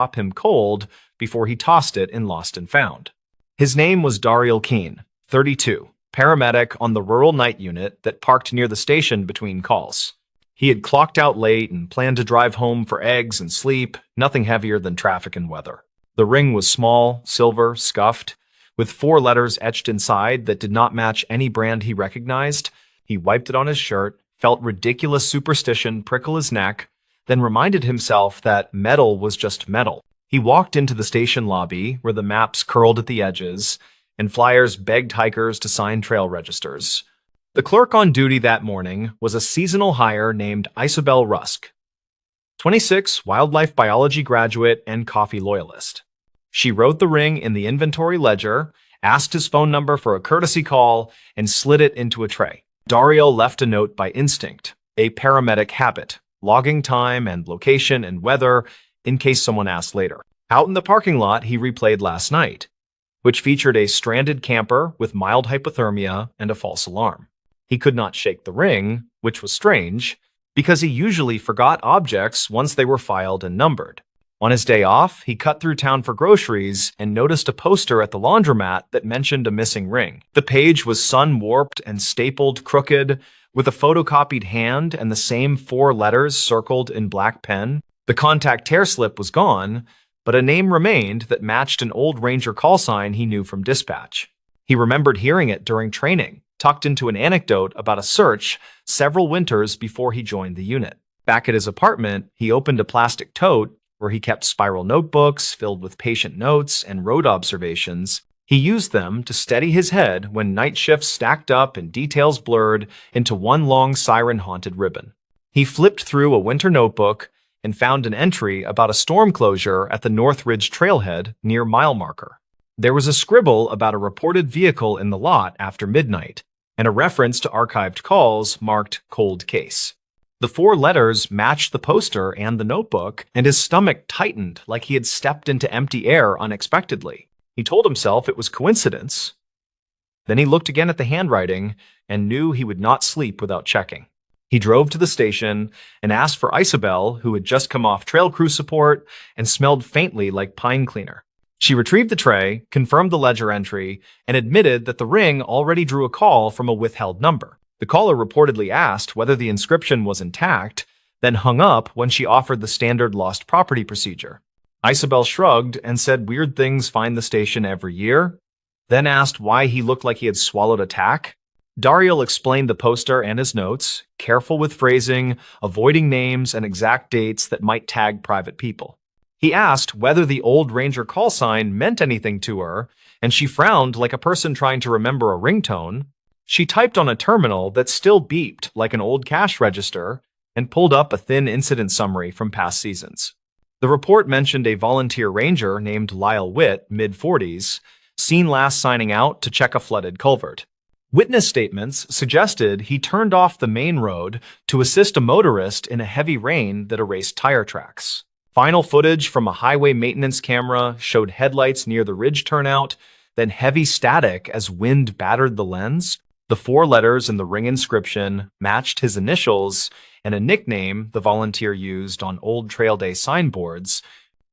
stop him cold before he tossed it in Lost and Found. His name was Daryl Keene, 32, paramedic on the rural night unit that parked near the station between calls. He had clocked out late and planned to drive home for eggs and sleep, nothing heavier than traffic and weather. The ring was small, silver, scuffed, with 4 letters etched inside that did not match any brand he recognized. He wiped it on his shirt, felt ridiculous superstition prickle his neck, then reminded himself that metal was just metal. He walked into the station lobby where the maps curled at the edges and flyers begged hikers to sign trail registers. The clerk on duty that morning was a seasonal hire named Isabel Rusk, 26, wildlife biology graduate and coffee loyalist. She wrote the ring in the inventory ledger, asked his phone number for a courtesy call, and slid it into a tray. Daryl left a note by instinct, a paramedic habit, logging time and location and weather in case someone asked later. Out in the parking lot, he replayed last night, which featured a stranded camper with mild hypothermia and a false alarm. He could not shake the ring, which was strange, because he usually forgot objects once they were filed and numbered. On his day off, he cut through town for groceries and noticed a poster at the laundromat that mentioned a missing ring. The page was sun-warped and stapled crooked, with a photocopied hand and the same 4 letters circled in black pen. The contact tear slip was gone, but a name remained that matched an old Ranger call sign he knew from dispatch. He remembered hearing it during training, tucked into an anecdote about a search several winters before he joined the unit. Back at his apartment, he opened a plastic tote where he kept spiral notebooks filled with patient notes and road observations. He used them to steady his head when night shifts stacked up and details blurred into one long siren-haunted ribbon. He flipped through a winter notebook and found an entry about a storm closure at the North Ridge trailhead near mile marker. There was a scribble about a reported vehicle in the lot after midnight, and a reference to archived calls marked cold case. The 4 letters matched the poster and the notebook, and his stomach tightened like he had stepped into empty air unexpectedly. He told himself it was coincidence. Then he looked again at the handwriting and knew he would not sleep without checking. He drove to the station and asked for Isabel, who had just come off trail crew support and smelled faintly like pine cleaner. She retrieved the tray, confirmed the ledger entry, and admitted that the ring already drew a call from a withheld number. The caller reportedly asked whether the inscription was intact, then hung up when she offered the standard lost property procedure. Isabel shrugged and said weird things find the station every year, then asked why he looked like he had swallowed a tack. Daryl explained the poster and his notes, careful with phrasing, avoiding names and exact dates that might tag private people. He asked whether the old Ranger call sign meant anything to her, and she frowned like a person trying to remember a ringtone. She typed on a terminal that still beeped like an old cash register and pulled up a thin incident summary from past seasons. The report mentioned a volunteer ranger named Lyle Witt, mid-40s, seen last signing out to check a flooded culvert. Witness statements suggested he turned off the main road to assist a motorist in a heavy rain that erased tire tracks. Final footage from a highway maintenance camera showed headlights near the ridge turnout, then heavy static as wind battered the lens. The 4 letters in the ring inscription matched his initials and a nickname the volunteer used on old trail day signboards.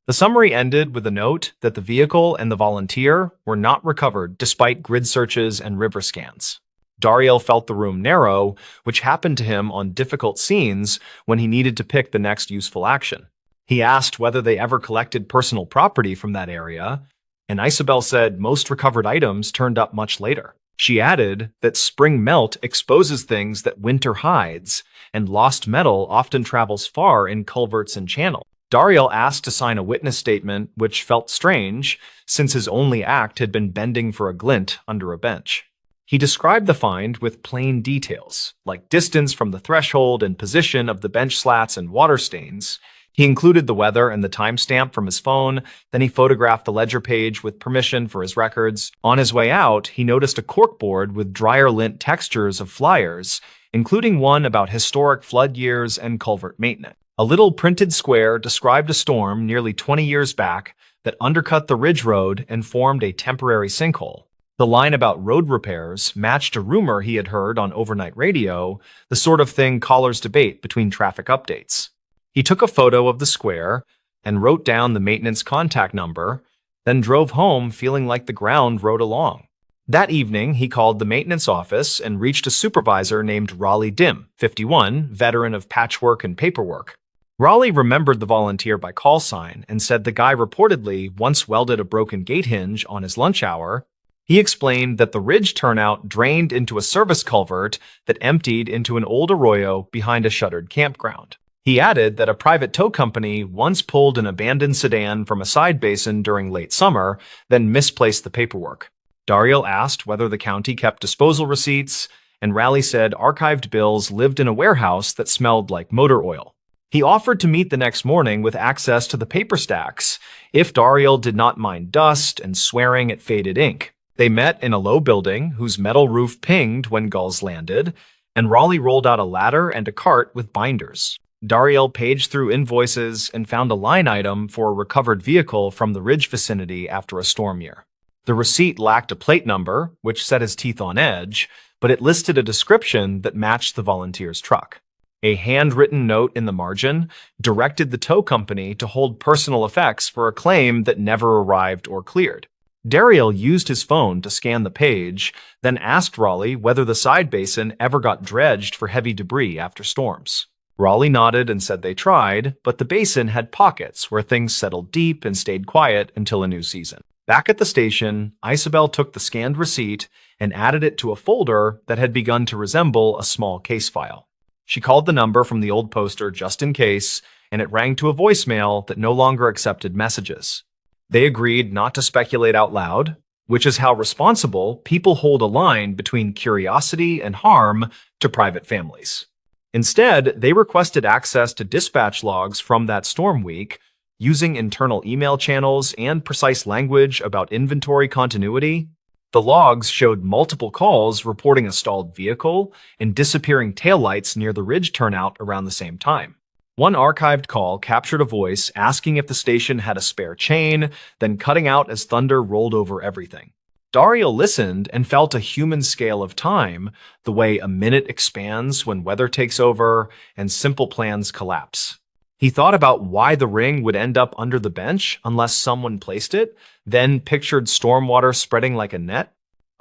The summary ended with a note that the vehicle and the volunteer were not recovered despite grid searches and river scans. Daryl felt the room narrow, which happened to him on difficult scenes when he needed to pick the next useful action. He asked whether they ever collected personal property from that area, and Isabel said most recovered items turned up much later. She added that spring melt exposes things that winter hides, and lost metal often travels far in culverts and channels. Daryl asked to sign a witness statement, which felt strange, since his only act had been bending for a glint under a bench. He described the find with plain details, like distance from the threshold and position of the bench slats and water stains. He included the weather and the timestamp from his phone, then he photographed the ledger page with permission for his records. On his way out, he noticed a corkboard with dryer lint textures of flyers, including one about historic flood years and culvert maintenance. A little printed square described a storm nearly 20 years back that undercut the ridge road and formed a temporary sinkhole. The line about road repairs matched a rumor he had heard on overnight radio, the sort of thing callers debate between traffic updates. He took a photo of the square and wrote down the maintenance contact number, then drove home feeling like the ground rode along. That evening, he called the maintenance office and reached a supervisor named Raleigh Dim, 51, veteran of patchwork and paperwork. Raleigh remembered the volunteer by call sign and said the guy reportedly once welded a broken gate hinge on his lunch hour. He explained that the ridge turnout drained into a service culvert that emptied into an old arroyo behind a shuttered campground. He added that a private tow company once pulled an abandoned sedan from a side basin during late summer, then misplaced the paperwork. Daryl asked whether the county kept disposal receipts, and Raleigh said archived bills lived in a warehouse that smelled like motor oil. He offered to meet the next morning with access to the paper stacks if Daryl did not mind dust and swearing at faded ink. They met in a low building whose metal roof pinged when gulls landed, and Raleigh rolled out a ladder and a cart with binders. Daryl paged through invoices and found a line item for a recovered vehicle from the ridge vicinity after a storm year. The receipt lacked a plate number, which set his teeth on edge, but it listed a description that matched the volunteer's truck. A handwritten note in the margin directed the tow company to hold personal effects for a claim that never arrived or cleared. Daryl used his phone to scan the page, then asked Raleigh whether the side basin ever got dredged for heavy debris after storms. Raleigh nodded and said they tried, but the basin had pockets where things settled deep and stayed quiet until a new season. Back at the station, Isabel took the scanned receipt and added it to a folder that had begun to resemble a small case file. She called the number from the old poster just in case, and it rang to a voicemail that no longer accepted messages. They agreed not to speculate out loud, which is how responsible people hold a line between curiosity and harm to private families. Instead, they requested access to dispatch logs from that storm week, using internal email channels and precise language about inventory continuity. The logs showed multiple calls reporting a stalled vehicle and disappearing taillights near the ridge turnout around the same time. One archived call captured a voice asking if the station had a spare chain, then cutting out as thunder rolled over everything. Daryl listened and felt a human scale of time, the way a minute expands when weather takes over and simple plans collapse. He thought about why the ring would end up under the bench unless someone placed it, then pictured stormwater spreading like a net.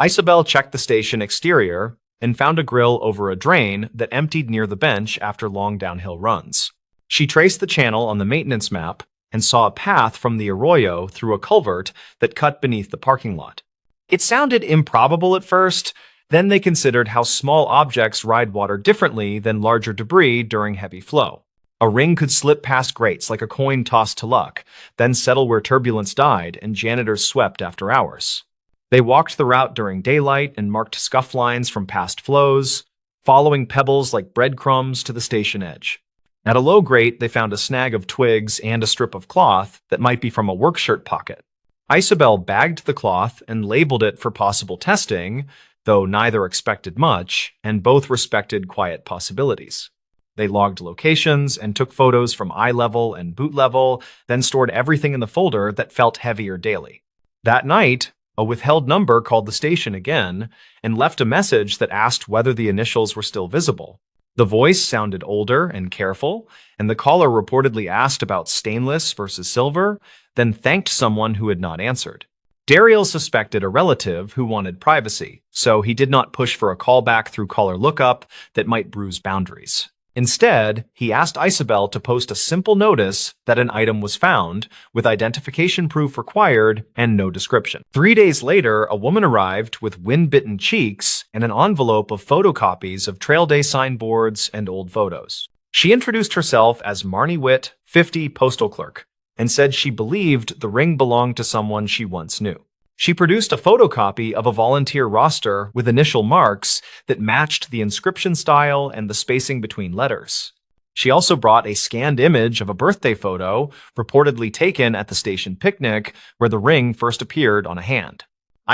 Isabel checked the station exterior and found a grill over a drain that emptied near the bench after long downhill runs. She traced the channel on the maintenance map and saw a path from the arroyo through a culvert that cut beneath the parking lot. It sounded improbable at first, then they considered how small objects ride water differently than larger debris during heavy flow. A ring could slip past grates like a coin tossed to luck, then settle where turbulence died and janitors swept after hours. They walked the route during daylight and marked scuff lines from past flows, following pebbles like breadcrumbs to the station edge. At a low grate, they found a snag of twigs and a strip of cloth that might be from a work shirt pocket. Isabel bagged the cloth and labeled it for possible testing, though neither expected much, and both respected quiet possibilities. They logged locations and took photos from eye level and boot level, then stored everything in the folder that felt heavier daily. That night, a withheld number called the station again and left a message that asked whether the initials were still visible. The voice sounded older and careful, and the caller reportedly asked about stainless versus silver, then thanked someone who had not answered. Daryl suspected a relative who wanted privacy, so he did not push for a callback through caller lookup that might bruise boundaries. Instead, he asked Isabel to post a simple notice that an item was found, with identification proof required and no description. 3 days later, a woman arrived with wind-bitten cheeks and an envelope of photocopies of Trail Day signboards and old photos. She introduced herself as Marnie Witt, 50, postal clerk, and said she believed the ring belonged to someone she once knew. She produced a photocopy of a volunteer roster with initial marks that matched the inscription style and the spacing between letters. She also brought a scanned image of a birthday photo reportedly taken at the station picnic where the ring first appeared on a hand.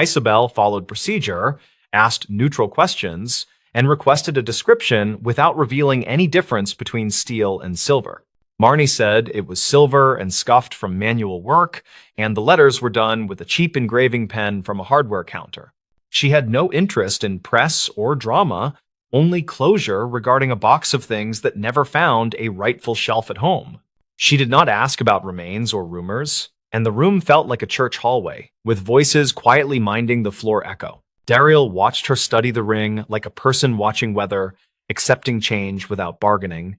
Isabel followed procedure, asked neutral questions, and requested a description without revealing any difference between steel and silver. Marnie said it was silver and scuffed from manual work, and the letters were done with a cheap engraving pen from a hardware counter. She had no interest in press or drama, only closure regarding a box of things that never found a rightful shelf at home. She did not ask about remains or rumors, and the room felt like a church hallway, with voices quietly minding the floor echo. Daryl watched her study the ring like a person watching weather, accepting change without bargaining.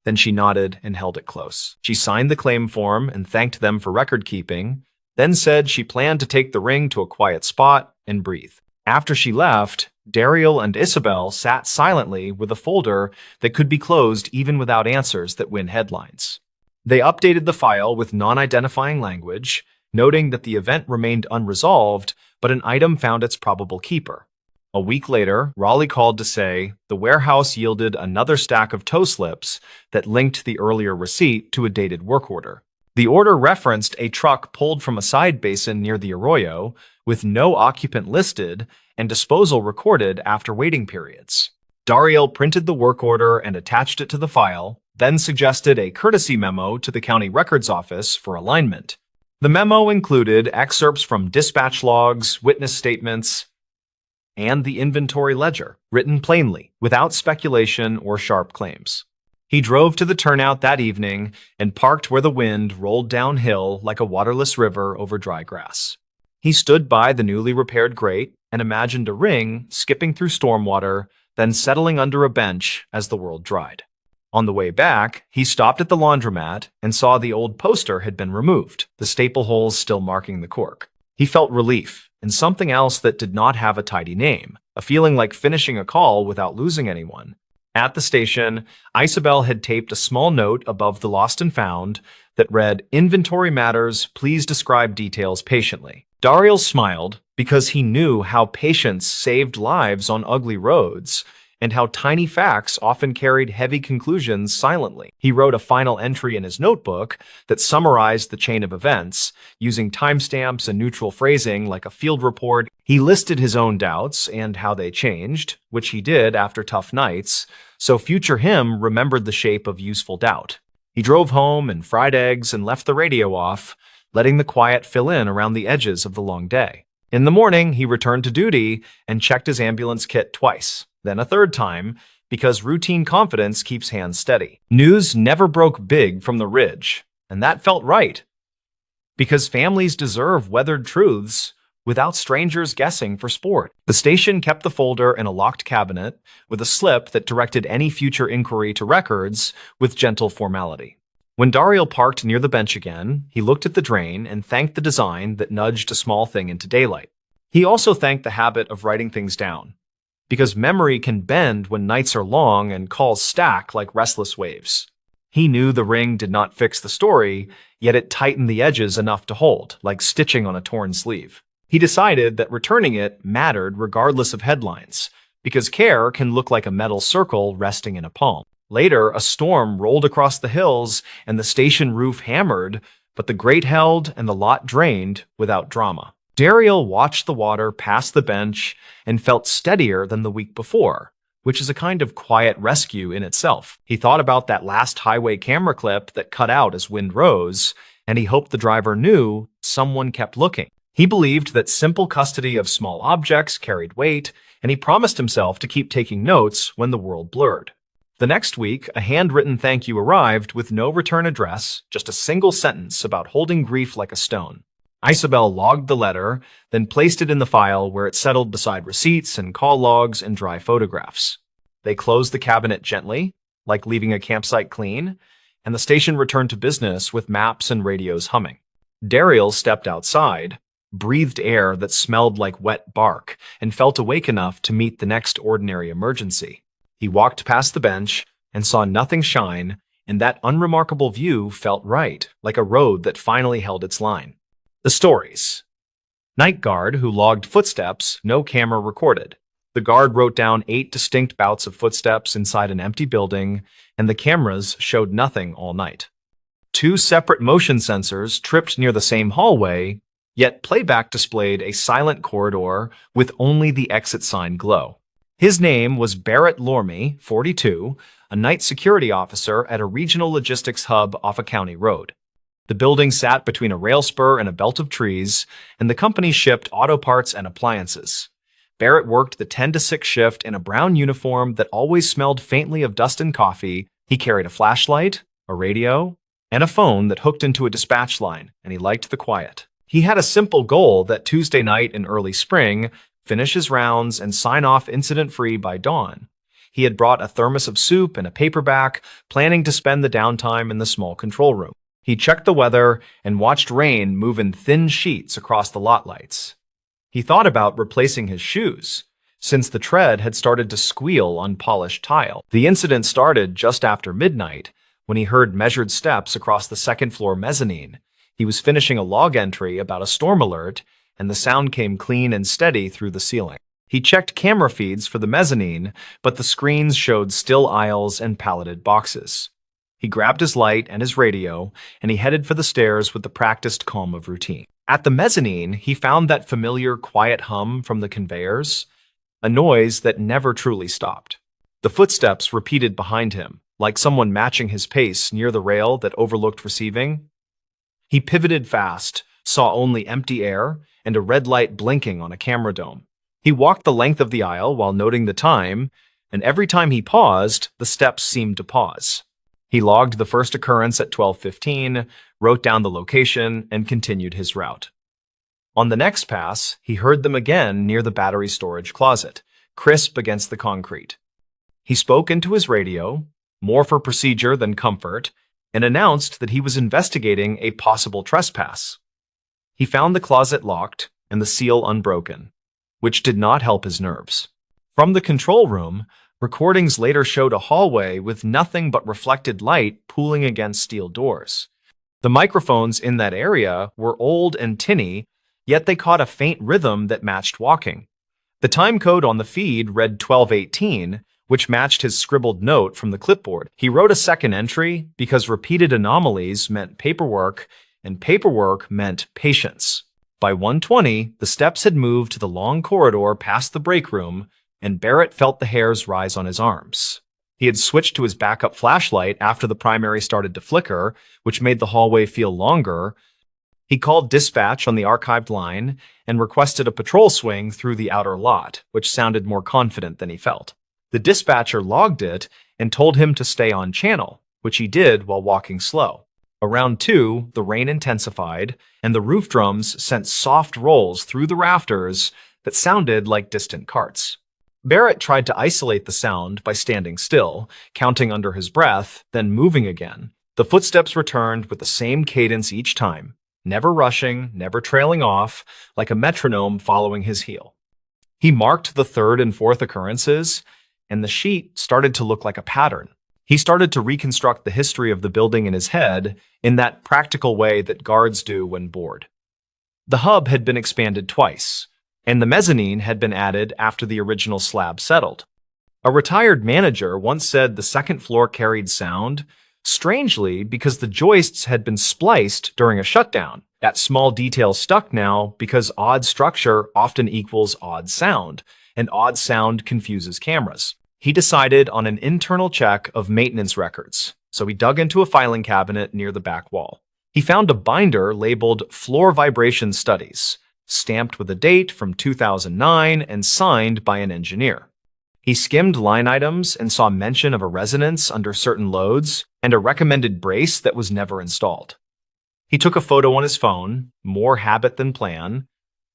Then she nodded and held it close. She signed the claim form and thanked them for record keeping, then said she planned to take the ring to a quiet spot and breathe. After she left, Daryl and Isabel sat silently with a folder that could be closed even without answers that win headlines. They updated the file with non-identifying language, noting that the event remained unresolved, but an item found its probable keeper. A week later, Raleigh called to say the warehouse yielded another stack of toe slips that linked the earlier receipt to a dated work order. The order referenced a truck pulled from a side basin near the arroyo, with no occupant listed and disposal recorded after waiting periods. Daryl printed the work order and attached it to the file, then suggested a courtesy memo to the county records office for alignment. The memo included excerpts from dispatch logs, witness statements, and the inventory ledger, written plainly, without speculation or sharp claims. He drove to the turnout that evening and parked where the wind rolled downhill like a waterless river over dry grass. He stood by the newly repaired grate and imagined a ring skipping through stormwater, then settling under a bench as the world dried. On the way back, he stopped at the laundromat and saw the old poster had been removed, the staple holes still marking the cork. He felt relief and something else that did not have a tidy name, a feeling like finishing a call without losing anyone. At the station, Isabel had taped a small note above the lost and found that read, "Inventory matters, please describe details patiently." Daryl smiled because he knew how patience saved lives on ugly roads and how tiny facts often carried heavy conclusions silently. He wrote a final entry in his notebook that summarized the chain of events, using timestamps and neutral phrasing like a field report. He listed his own doubts and how they changed, which he did after tough nights, so future him remembered the shape of useful doubt. He drove home and fried eggs and left the radio off, letting the quiet fill in around the edges of the long day. In the morning, he returned to duty and checked his ambulance kit twice, then a third time, because routine confidence keeps hands steady. News never broke big from the ridge, and that felt right. Because families deserve weathered truths without strangers guessing for sport. The station kept the folder in a locked cabinet with a slip that directed any future inquiry to records with gentle formality. When Daryl parked near the bench again, he looked at the drain and thanked the design that nudged a small thing into daylight. He also thanked the habit of writing things down, because memory can bend when nights are long and calls stack like restless waves. He knew the ring did not fix the story, yet it tightened the edges enough to hold, like stitching on a torn sleeve. He decided that returning it mattered regardless of headlines, because care can look like a metal circle resting in a palm. Later, a storm rolled across the hills and the station roof hammered, but the grate held and the lot drained without drama. Daryl watched the water pass the bench and felt steadier than the week before, which is a kind of quiet rescue in itself. He thought about that last highway camera clip that cut out as wind rose, and he hoped the driver knew someone kept looking. He believed that simple custody of small objects carried weight, and he promised himself to keep taking notes when the world blurred. The next week, a handwritten thank you arrived with no return address, just a single sentence about holding grief like a stone. Isabel logged the letter, then placed it in the file where it settled beside receipts and call logs and dry photographs. They closed the cabinet gently, like leaving a campsite clean, and the station returned to business with maps and radios humming. Daryl stepped outside, breathed air that smelled like wet bark, and felt awake enough to meet the next ordinary emergency. He walked past the bench and saw nothing shine, and that unremarkable view felt right, like a road that finally held its line. The stories. Night guard who logged footsteps, no camera recorded. The guard wrote down 8 distinct bouts of footsteps inside an empty building, and the cameras showed nothing all night. 2 separate motion sensors tripped near the same hallway, yet playback displayed a silent corridor with only the exit sign glow. His name was Barrett Lorme, 42, a night security officer at a regional logistics hub off a county road. The building sat between a rail spur and a belt of trees, and the company shipped auto parts and appliances. Barrett worked the 10 to 6 shift in a brown uniform that always smelled faintly of dust and coffee. He carried a flashlight, a radio, and a phone that hooked into a dispatch line, and he liked the quiet. He had a simple goal that Tuesday night in early spring, finish his rounds and sign off incident-free by dawn. He had brought a thermos of soup and a paperback, planning to spend the downtime in the small control room. He checked the weather and watched rain move in thin sheets across the lot lights. He thought about replacing his shoes, since the tread had started to squeal on polished tile. The incident started just after midnight, when he heard measured steps across the second-floor mezzanine. He was finishing a log entry about a storm alert, and the sound came clean and steady through the ceiling. He checked camera feeds for the mezzanine, but the screens showed still aisles and palleted boxes. He grabbed his light and his radio, and he headed for the stairs with the practiced calm of routine. At the mezzanine, he found that familiar quiet hum from the conveyors, a noise that never truly stopped. The footsteps repeated behind him, like someone matching his pace near the rail that overlooked receiving. He pivoted fast, saw only empty air and a red light blinking on a camera dome. He walked the length of the aisle while noting the time, and every time he paused, the steps seemed to pause. He logged the first occurrence at 12:15, wrote down the location, and continued his route. On the next pass, he heard them again near the battery storage closet, crisp against the concrete. He spoke into his radio, more for procedure than comfort, and announced that he was investigating a possible trespass. He found the closet locked and the seal unbroken, which did not help his nerves. From the control room, recordings later showed a hallway with nothing but reflected light pooling against steel doors. The microphones in that area were old and tinny, yet they caught a faint rhythm that matched walking. The time code on the feed read 12:18, which matched his scribbled note from the clipboard. He wrote a second entry because repeated anomalies meant paperwork, and paperwork meant patience. By 1:20, the steps had moved to the long corridor past the break room, and Barrett felt the hairs rise on his arms. He had switched to his backup flashlight after the primary started to flicker, which made the hallway feel longer. He called dispatch on the archived line and requested a patrol swing through the outer lot, which sounded more confident than he felt. The dispatcher logged it and told him to stay on channel, which he did while walking slow. Around 2, the rain intensified, and the roof drums sent soft rolls through the rafters that sounded like distant carts. Barrett tried to isolate the sound by standing still, counting under his breath, then moving again. The footsteps returned with the same cadence each time, never rushing, never trailing off, like a metronome following his heel. He marked the third and fourth occurrences, and the sheet started to look like a pattern. He started to reconstruct the history of the building in his head in that practical way that guards do when bored. The hub had been expanded twice, and the mezzanine had been added after the original slab settled. A retired manager once said the second floor carried sound, strangely because the joists had been spliced during a shutdown. That small detail stuck now because odd structure often equals odd sound, and odd sound confuses cameras. He decided on an internal check of maintenance records, so he dug into a filing cabinet near the back wall. He found a binder labeled Floor Vibration Studies, stamped with a date from 2009 and signed by an engineer. He skimmed line items and saw mention of a resonance under certain loads and a recommended brace that was never installed. He took a photo on his phone, more habit than plan,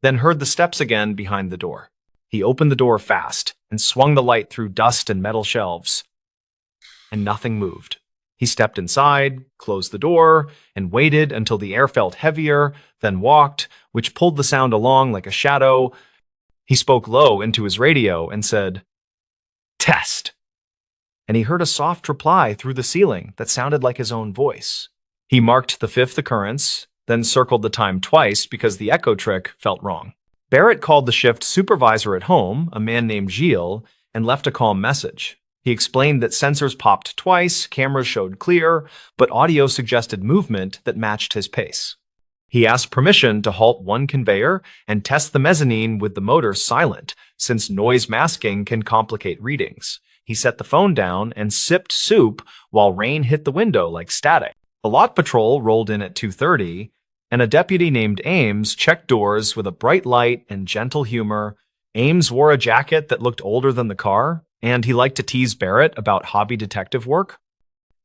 then heard the steps again behind the door. He opened the door fast and swung the light through dust and metal shelves, and nothing moved. He stepped inside, closed the door, and waited until the air felt heavier, then walked, which pulled the sound along like a shadow. He spoke low into his radio and said, "Test." And he heard a soft reply through the ceiling that sounded like his own voice. He marked the fifth occurrence, then circled the time twice because the echo trick felt wrong. Barrett called the shift supervisor at home, a man named Gilles, and left a calm message. He explained that sensors popped twice, cameras showed clear, but audio suggested movement that matched his pace. He asked permission to halt one conveyor and test the mezzanine with the motor silent, since noise masking can complicate readings. He set the phone down and sipped soup while rain hit the window like static. The lot patrol rolled in at 2:30, and a deputy named Ames checked doors with a bright light and gentle humor. Ames wore a jacket that looked older than the car, and he liked to tease Barrett about hobby detective work.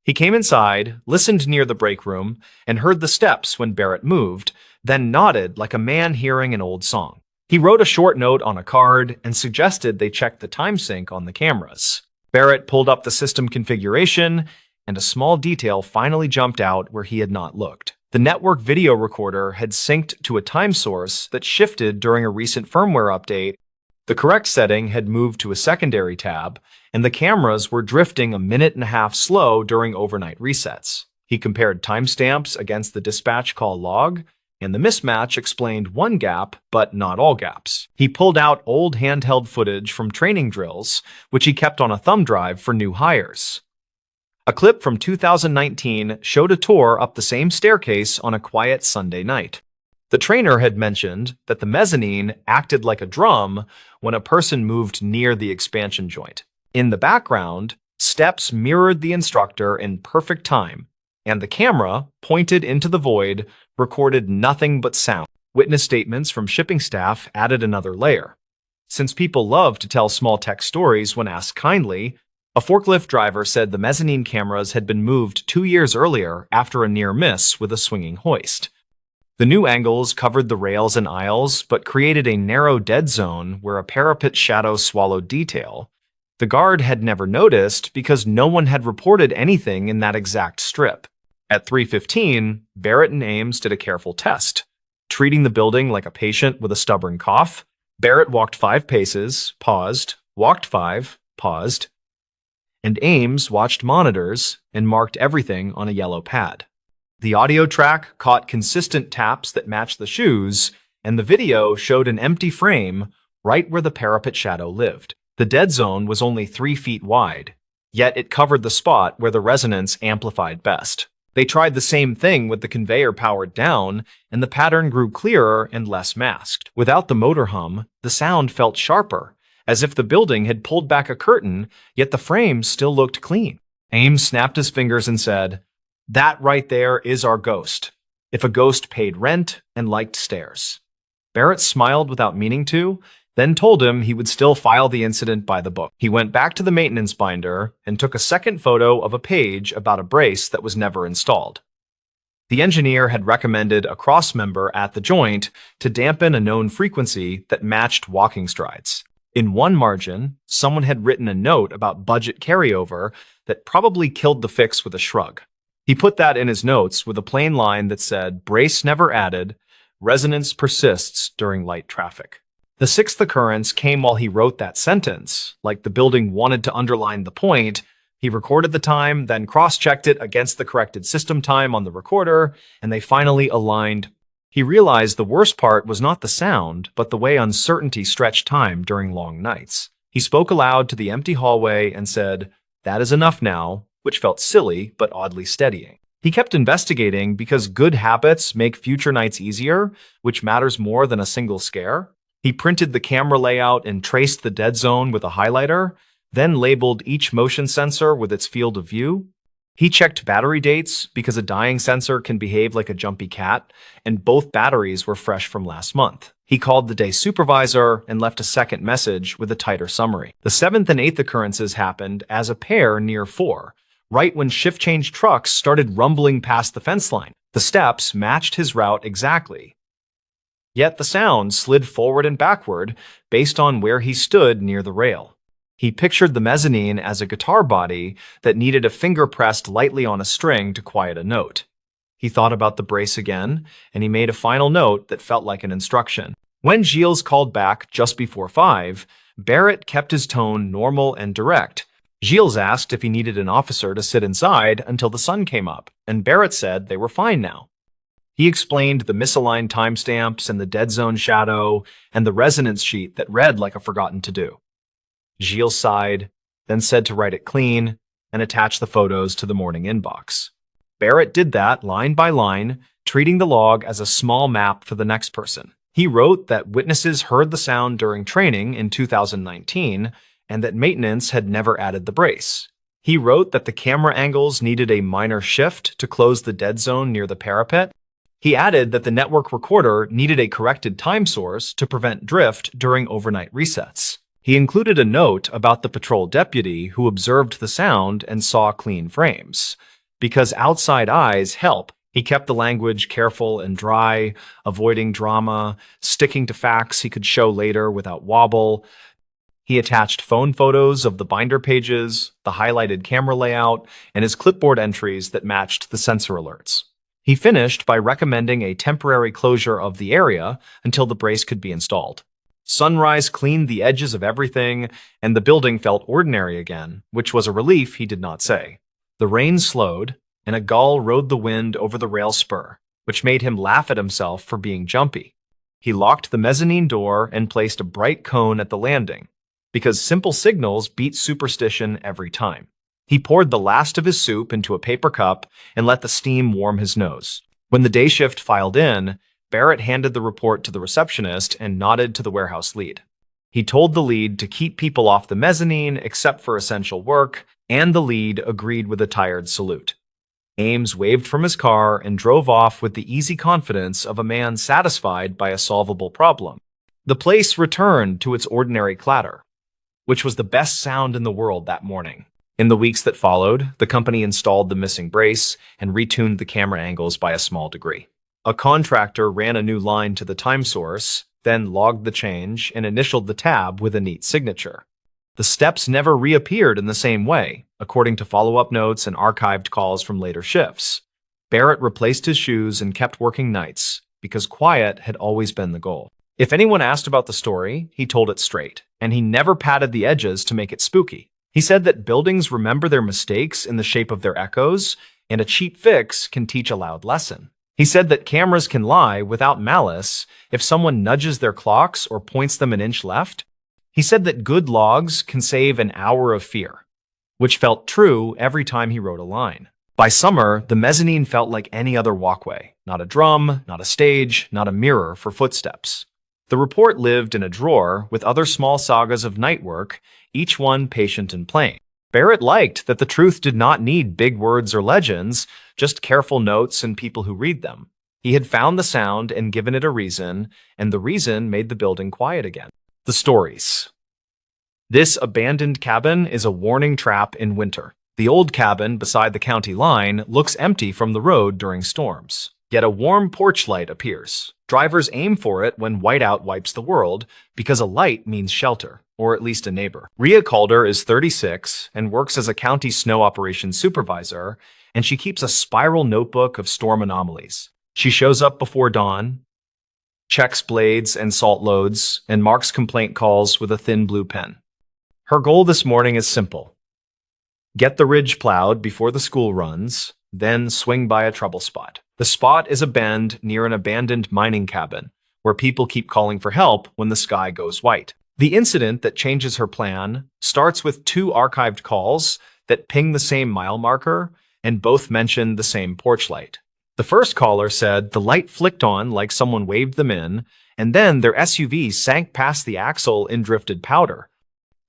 He came inside, listened near the break room, and heard the steps when Barrett moved, then nodded like a man hearing an old song. He wrote a short note on a card and suggested they check the time sync on the cameras. Barrett pulled up the system configuration, and a small detail finally jumped out where he had not looked. The network video recorder had synced to a time source that shifted during a recent firmware update. The correct setting had moved to a secondary tab, and the cameras were drifting a minute and a half slow during overnight resets. He compared timestamps against the dispatch call log, and the mismatch explained one gap, but not all gaps. He pulled out old handheld footage from training drills, which he kept on a thumb drive for new hires. A clip from 2019 showed a tour up the same staircase on a quiet Sunday night. The trainer had mentioned that the mezzanine acted like a drum when a person moved near the expansion joint. In the background, steps mirrored the instructor in perfect time, and the camera, pointed into the void, recorded nothing but sound. Witness statements from shipping staff added another layer. Since people love to tell small tech stories when asked kindly, a forklift driver said the mezzanine cameras had been moved 2 years earlier after a near miss with a swinging hoist. The new angles covered the rails and aisles, but created a narrow dead zone where a parapet shadow swallowed detail. The guard had never noticed because no one had reported anything in that exact strip. At 3:15, Barrett and Ames did a careful test. Treating the building like a patient with a stubborn cough, Barrett walked 5 paces, paused, walked 5, paused, and Ames watched monitors and marked everything on a yellow pad. The audio track caught consistent taps that matched the shoes, and the video showed an empty frame right where the parapet shadow lived. The dead zone was only 3 feet wide, yet it covered the spot where the resonance amplified best. They tried the same thing with the conveyor powered down, and the pattern grew clearer and less masked. Without the motor hum, the sound felt sharper, as if the building had pulled back a curtain, yet the frame still looked clean. Ames snapped his fingers and said, "That right there is our ghost. If a ghost paid rent and liked stairs." Barrett smiled without meaning to, then told him he would still file the incident by the book. He went back to the maintenance binder and took a second photo of a page about a brace that was never installed. The engineer had recommended a crossmember at the joint to dampen a known frequency that matched walking strides. In one margin, someone had written a note about budget carryover that probably killed the fix with a shrug. He put that in his notes with a plain line that said, "Brace never added, resonance persists during light traffic." The 6th occurrence came while he wrote that sentence, like the building wanted to underline the point. He recorded the time, then cross-checked it against the corrected system time on the recorder, and they finally aligned. He realized the worst part was not the sound, but the way uncertainty stretched time during long nights. He spoke aloud to the empty hallway and said, "That is enough now," which felt silly but oddly steadying. He kept investigating because good habits make future nights easier, which matters more than a single scare. He printed the camera layout and traced the dead zone with a highlighter, then labeled each motion sensor with its field of view. He checked battery dates because a dying sensor can behave like a jumpy cat, and both batteries were fresh from last month. He called the day supervisor and left a second message with a tighter summary. The 7th and 8th occurrences happened as a pair near 4, right when shift change trucks started rumbling past the fence line. The steps matched his route exactly. Yet the sound slid forward and backward based on where he stood near the rail. He pictured the mezzanine as a guitar body that needed a finger pressed lightly on a string to quiet a note. He thought about the brace again, and he made a final note that felt like an instruction. When Gilles called back just before 5, Barrett kept his tone normal and direct. Gilles asked if he needed an officer to sit inside until the sun came up, and Barrett said they were fine now. He explained the misaligned timestamps and the dead zone shadow and the resonance sheet that read like a forgotten to-do. Gilles sighed, then said to write it clean and attach the photos to the morning inbox. Barrett did that line by line, treating the log as a small map for the next person. He wrote that witnesses heard the sound during training in 2019 and that maintenance had never added the brace. He wrote that the camera angles needed a minor shift to close the dead zone near the parapet. He added that the network recorder needed a corrected time source to prevent drift during overnight resets. He included a note about the patrol deputy who observed the sound and saw clean frames. Because outside eyes help, he kept the language careful and dry, avoiding drama, sticking to facts he could show later without wobble. He attached phone photos of the binder pages, the highlighted camera layout, and his clipboard entries that matched the sensor alerts. He finished by recommending a temporary closure of the area until the brace could be installed. Sunrise cleaned the edges of everything, and the building felt ordinary again, which was a relief, he did not say. The rain slowed, and a gull rode the wind over the rail spur, which made him laugh at himself for being jumpy. He locked the mezzanine door and placed a bright cone at the landing, because simple signals beat superstition every time. He poured the last of his soup into a paper cup and let the steam warm his nose. When the day shift filed in, Barrett handed the report to the receptionist and nodded to the warehouse lead. He told the lead to keep people off the mezzanine except for essential work, and the lead agreed with a tired salute. Ames waved from his car and drove off with the easy confidence of a man satisfied by a solvable problem. The place returned to its ordinary clatter, which was the best sound in the world that morning. In the weeks that followed, the company installed the missing brace and retuned the camera angles by a small degree. A contractor ran a new line to the time source, then logged the change and initialed the tab with a neat signature. The steps never reappeared in the same way, according to follow-up notes and archived calls from later shifts. Barrett replaced his shoes and kept working nights, because quiet had always been the goal. If anyone asked about the story, he told it straight, and he never padded the edges to make it spooky. He said that buildings remember their mistakes in the shape of their echoes, and a cheap fix can teach a loud lesson. He said that cameras can lie without malice if someone nudges their clocks or points them an inch left. He said that good logs can save an hour of fear, which felt true every time he wrote a line. By summer, the mezzanine felt like any other walkway. Not a drum, not a stage, not a mirror for footsteps. The report lived in a drawer with other small sagas of night work, each one patient and plain. Barrett liked that the truth did not need big words or legends, just careful notes and people who read them. He had found the sound and given it a reason, and the reason made the building quiet again. The stories. This abandoned cabin is a warning trap in winter. The old cabin beside the county line looks empty from the road during storms. Yet a warm porch light appears. Drivers aim for it when whiteout wipes the world, because a light means shelter, or at least a neighbor. Rhea Calder is 36 and works as a county snow operations supervisor, and she keeps a spiral notebook of storm anomalies. She shows up before dawn, checks blades and salt loads, and marks complaint calls with a thin blue pen. Her goal this morning is simple. Get the ridge plowed before the school runs, then swing by a trouble spot. The spot is a bend near an abandoned mining cabin, where people keep calling for help when the sky goes white. The incident that changes her plan starts with 2 archived calls that ping the same mile marker and both mention the same porch light. The first caller said the light flicked on like someone waved them in, and then their SUV sank past the axle in drifted powder.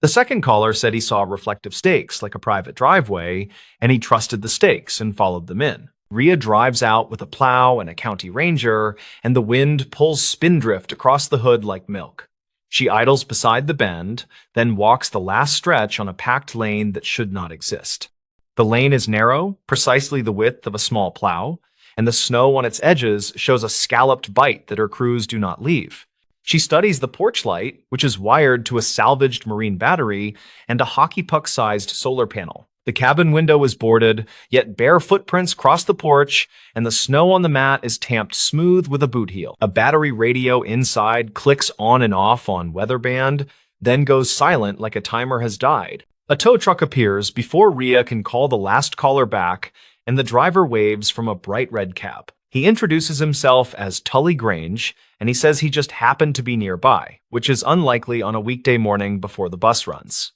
The second caller said he saw reflective stakes like a private driveway, and he trusted the stakes and followed them in. Rhea drives out with a plow and a county ranger, and the wind pulls spindrift across the hood like milk. She idles beside the bend, then walks the last stretch on a packed lane that should not exist. The lane is narrow, precisely the width of a small plow, and the snow on its edges shows a scalloped bite that her crews do not leave. She studies the porch light, which is wired to a salvaged marine battery and a hockey puck-sized solar panel. The cabin window is boarded, yet bare footprints cross the porch, and the snow on the mat is tamped smooth with a boot heel. A battery radio inside clicks on and off on weather band, then goes silent like a timer has died. A tow truck appears before Rhea can call the last caller back, and the driver waves from a bright red cab. He introduces himself as Tully Grange, and he says he just happened to be nearby, which is unlikely on a weekday morning before the bus runs.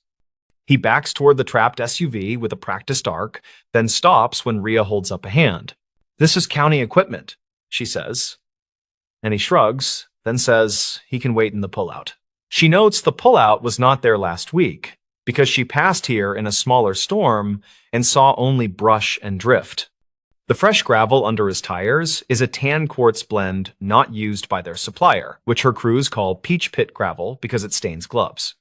He backs toward the trapped SUV with a practiced arc, then stops when Rhea holds up a hand. "This is county equipment," she says. And he shrugs, then says he can wait in the pullout. She notes the pullout was not there last week, because she passed here in a smaller storm and saw only brush and drift. The fresh gravel under his tires is a tan quartz blend not used by their supplier, which her crews call peach pit gravel because it stains gloves.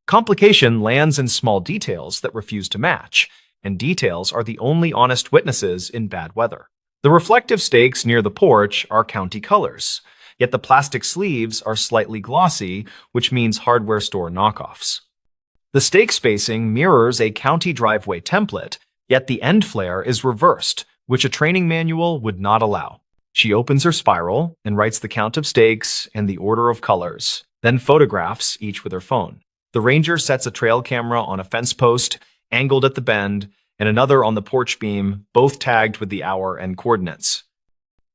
Complication lands in small details that refuse to match, and details are the only honest witnesses in bad weather. The reflective stakes near the porch are county colors, yet the plastic sleeves are slightly glossy, which means hardware store knockoffs. The stake spacing mirrors a county driveway template, yet the end flare is reversed, which a training manual would not allow. She opens her spiral and writes the count of stakes and the order of colors, then photographs each with her phone. The ranger sets a trail camera on a fence post, angled at the bend, and another on the porch beam, both tagged with the hour and coordinates.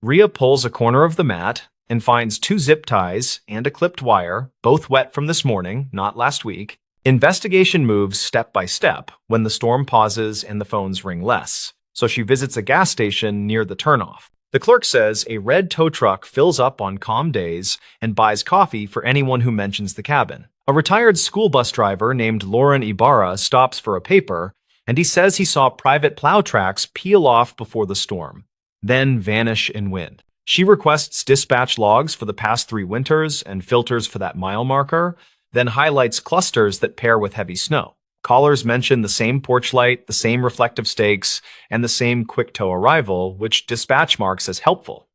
Rhea pulls a corner of the mat and finds 2 zip ties and a clipped wire, both wet from this morning, not last week. Investigation moves step by step when the storm pauses and the phones ring less, so she visits a gas station near the turnoff. The clerk says a red tow truck fills up on calm days and buys coffee for anyone who mentions the cabin. A retired school bus driver named Lauren Ibarra stops for a paper, and he says he saw private plow tracks peel off before the storm, then vanish in wind. She requests dispatch logs for the past 3 winters and filters for that mile marker, then highlights clusters that pair with heavy snow. Callers mention the same porch light, the same reflective stakes, and the same quick tow arrival, which dispatch marks as helpful.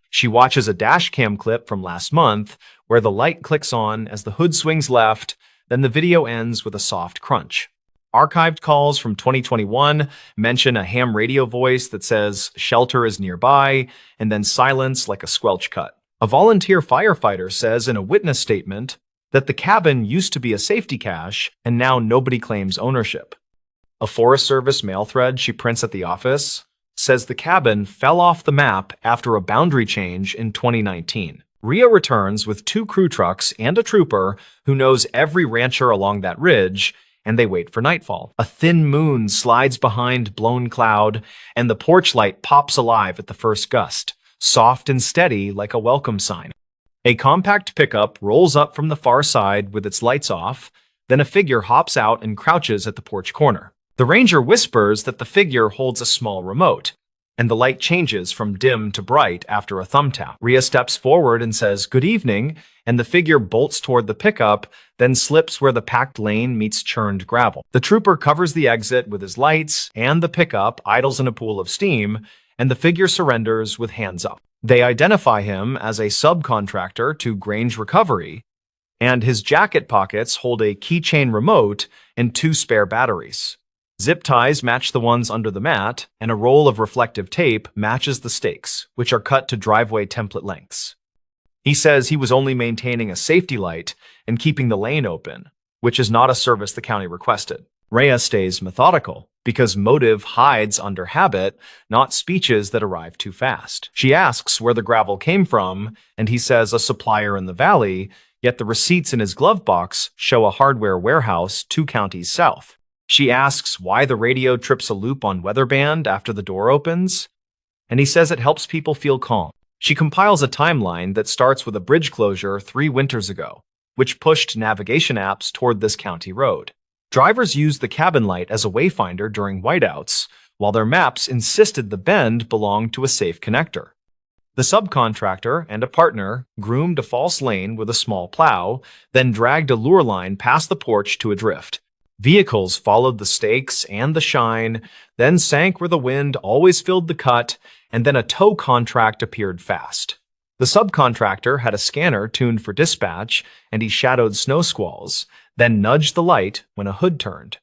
She watches a dash cam clip from last month where the light clicks on as the hood swings left, then the video ends with a soft crunch. Archived calls from 2021 mention a ham radio voice that says shelter is nearby, and then silence like a squelch cut. A volunteer firefighter says in a witness statement that the cabin used to be a safety cache and now nobody claims ownership. A Forest Service mail thread she prints at the office says the cabin fell off the map after a boundary change in 2019. Rhea returns with 2 crew trucks and a trooper who knows every rancher along that ridge, and they wait for nightfall. A thin moon slides behind blown cloud, and the porch light pops alive at the first gust, soft and steady like a welcome sign. A compact pickup rolls up from the far side with its lights off, then a figure hops out and crouches at the porch corner. The ranger whispers that the figure holds a small remote, and the light changes from dim to bright after a thumb tap. Rhea steps forward and says, "Good evening," and the figure bolts toward the pickup, then slips where the packed lane meets churned gravel. The trooper covers the exit with his lights, and the pickup idles in a pool of steam, and the figure surrenders with hands up. They identify him as a subcontractor to Grange Recovery, and his jacket pockets hold a keychain remote and 2 spare batteries. Zip ties match the ones under the mat, and a roll of reflective tape matches the stakes, which are cut to driveway template lengths. He says he was only maintaining a safety light and keeping the lane open, which is not a service the county requested. Rhea stays methodical, because motive hides under habit, not speeches that arrive too fast. She asks where the gravel came from, and he says a supplier in the valley, yet the receipts in his glove box show a hardware warehouse 2 counties south. She asks why the radio trips a loop on weatherband after the door opens, and he says it helps people feel calm. She compiles a timeline that starts with a bridge closure 3 winters ago, which pushed navigation apps toward this county road. Drivers used the cabin light as a wayfinder during whiteouts, while their maps insisted the bend belonged to a safe connector. The subcontractor and a partner groomed a false lane with a small plow, then dragged a lure line past the porch to a drift. Vehicles followed the stakes and the shine, then sank where the wind always filled the cut, and then a tow contract appeared fast. The subcontractor had a scanner tuned for dispatch, and he shadowed snow squalls, then nudged the light when a hood turned.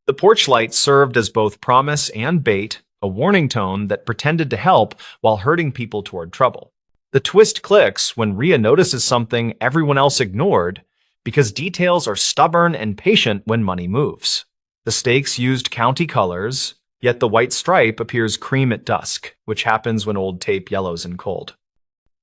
The porch light served as both promise and bait, a warning tone that pretended to help while herding people toward trouble. The twist clicks when Rhea notices something everyone else ignored, because details are stubborn and patient when money moves. The stakes used county colors, yet the white stripe appears cream at dusk, which happens when old tape yellows in cold.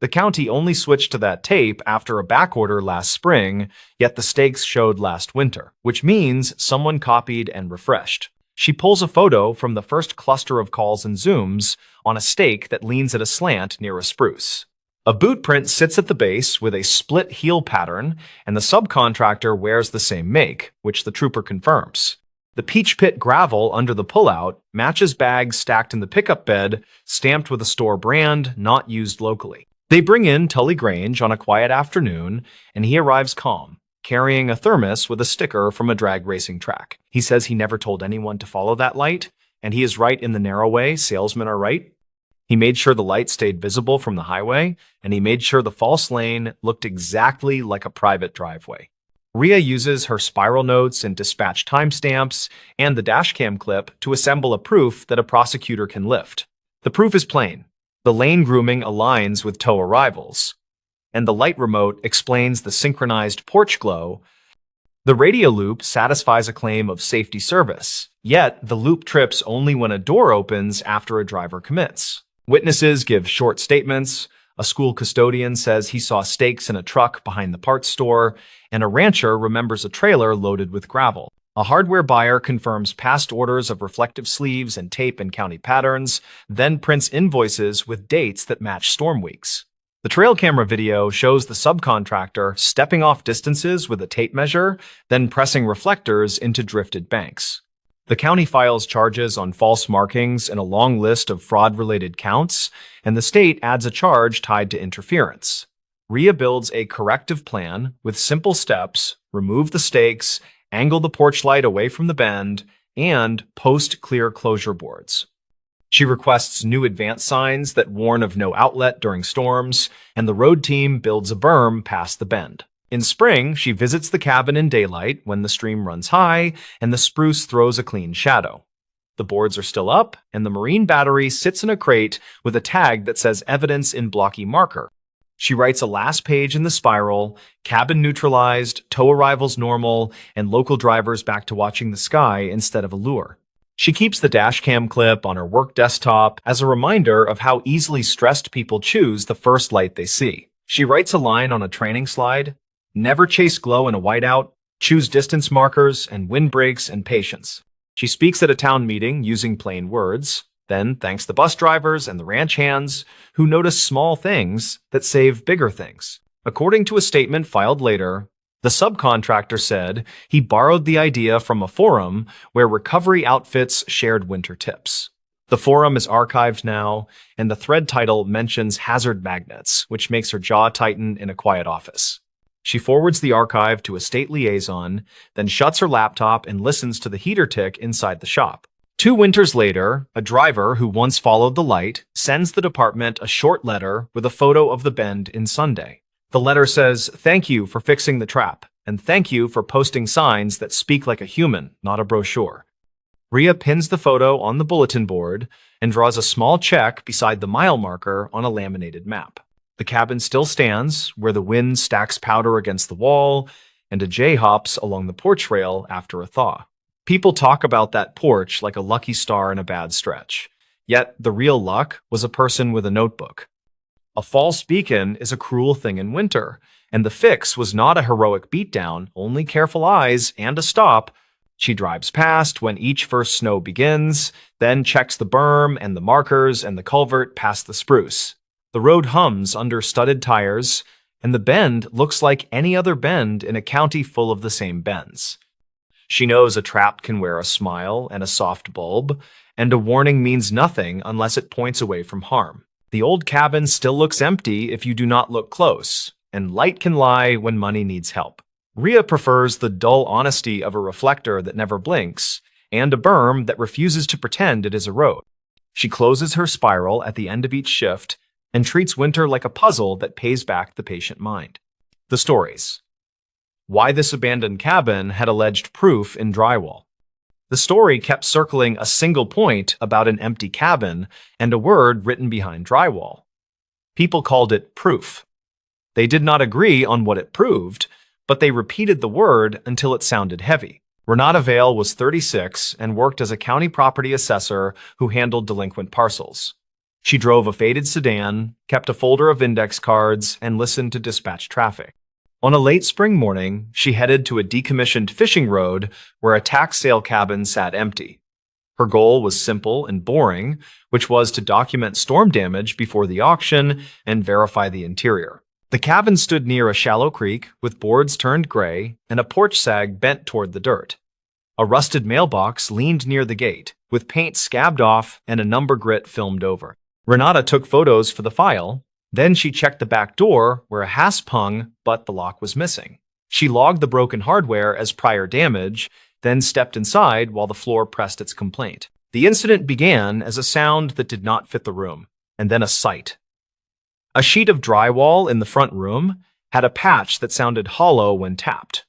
The county only switched to that tape after a backorder last spring, yet the stakes showed last winter, which means someone copied and refreshed. She pulls a photo from the first cluster of calls and zooms on a stake that leans at a slant near a spruce. A boot print sits at the base with a split heel pattern, and the subcontractor wears the same make, which the trooper confirms. The peach pit gravel under the pullout matches bags stacked in the pickup bed, stamped with a store brand not used locally. They bring in Tully Grange on a quiet afternoon, and he arrives calm, carrying a thermos with a sticker from a drag racing track. He says he never told anyone to follow that light, and he is right in the narrow way salesmen are right. He made sure the light stayed visible from the highway, and he made sure the false lane looked exactly like a private driveway. Rhea uses her spiral notes and dispatch timestamps and the dashcam clip to assemble a proof that a prosecutor can lift. The proof is plain. The lane grooming aligns with tow arrivals, and the light remote explains the synchronized porch glow. The radio loop satisfies a claim of safety service, yet the loop trips only when a door opens after a driver commits. Witnesses give short statements. A school custodian says he saw stakes in a truck behind the parts store, and a rancher remembers a trailer loaded with gravel. A hardware buyer confirms past orders of reflective sleeves and tape in county patterns, then prints invoices with dates that match storm weeks. The trail camera video shows the subcontractor stepping off distances with a tape measure, then pressing reflectors into drifted banks. The county files charges on false markings and a long list of fraud-related counts, and the state adds a charge tied to interference. Rhea builds a corrective plan with simple steps: remove the stakes, angle the porch light away from the bend, and post clear closure boards. She requests new advance signs that warn of no outlet during storms, and the road team builds a berm past the bend. In spring, she visits the cabin in daylight when the stream runs high and the spruce throws a clean shadow. The boards are still up, and the marine battery sits in a crate with a tag that says evidence in blocky marker. She writes a last page in the spiral: cabin neutralized, tow arrivals normal, and local drivers back to watching the sky instead of a lure. She keeps the dashcam clip on her work desktop as a reminder of how easily stressed people choose the first light they see. She writes a line on a training slide: never chase glow in a whiteout, choose distance markers and windbreaks and patience. She speaks at a town meeting using plain words, then thanks the bus drivers and the ranch hands who notice small things that save bigger things. According to a statement filed later, the subcontractor said he borrowed the idea from a forum where recovery outfits shared winter tips. The forum is archived now, and the thread title mentions hazard magnets, which makes her jaw tighten in a quiet office. She forwards the archive to a state liaison, then shuts her laptop and listens to the heater tick inside the shop. 2 winters later, a driver who once followed the light sends the department a short letter with a photo of the bend in Sunday. The letter says, "Thank you for fixing the trap, and thank you for posting signs that speak like a human, not a brochure." Rhea pins the photo on the bulletin board and draws a small check beside the mile marker on a laminated map. The cabin still stands, where the wind stacks powder against the wall, and a jay hops along the porch rail after a thaw. People talk about that porch like a lucky star in a bad stretch. Yet the real luck was a person with a notebook. A false beacon is a cruel thing in winter, and the fix was not a heroic beatdown, only careful eyes and a stop. She drives past when each first snow begins, then checks the berm and the markers and the culvert past the spruce. The road hums under studded tires, and the bend looks like any other bend in a county full of the same bends. She knows a trap can wear a smile and a soft bulb, and a warning means nothing unless it points away from harm. The old cabin still looks empty if you do not look close, and light can lie when money needs help. Rhea prefers the dull honesty of a reflector that never blinks, and a berm that refuses to pretend it is a road. She closes her spiral at the end of each shift and treats winter like a puzzle that pays back the patient mind. The stories. Why this abandoned cabin had alleged proof in drywall. The story kept circling a single point about an empty cabin and a word written behind drywall. People called it proof. They did not agree on what it proved, but they repeated the word until it sounded heavy. Renata Vale was 36 and worked as a county property assessor who handled delinquent parcels. She drove a faded sedan, kept a folder of index cards, and listened to dispatch traffic. On a late spring morning, she headed to a decommissioned fishing road where a tax sale cabin sat empty. Her goal was simple and boring, which was to document storm damage before the auction and verify the interior. The cabin stood near a shallow creek with boards turned gray and a porch sag bent toward the dirt. A rusted mailbox leaned near the gate, with paint scabbed off and a number grit filmed over. Renata took photos for the file. Then she checked the back door where a hasp hung, but the lock was missing. She logged the broken hardware as prior damage, then stepped inside while the floor pressed its complaint. The incident began as a sound that did not fit the room, and then a sight. A sheet of drywall in the front room had a patch that sounded hollow when tapped.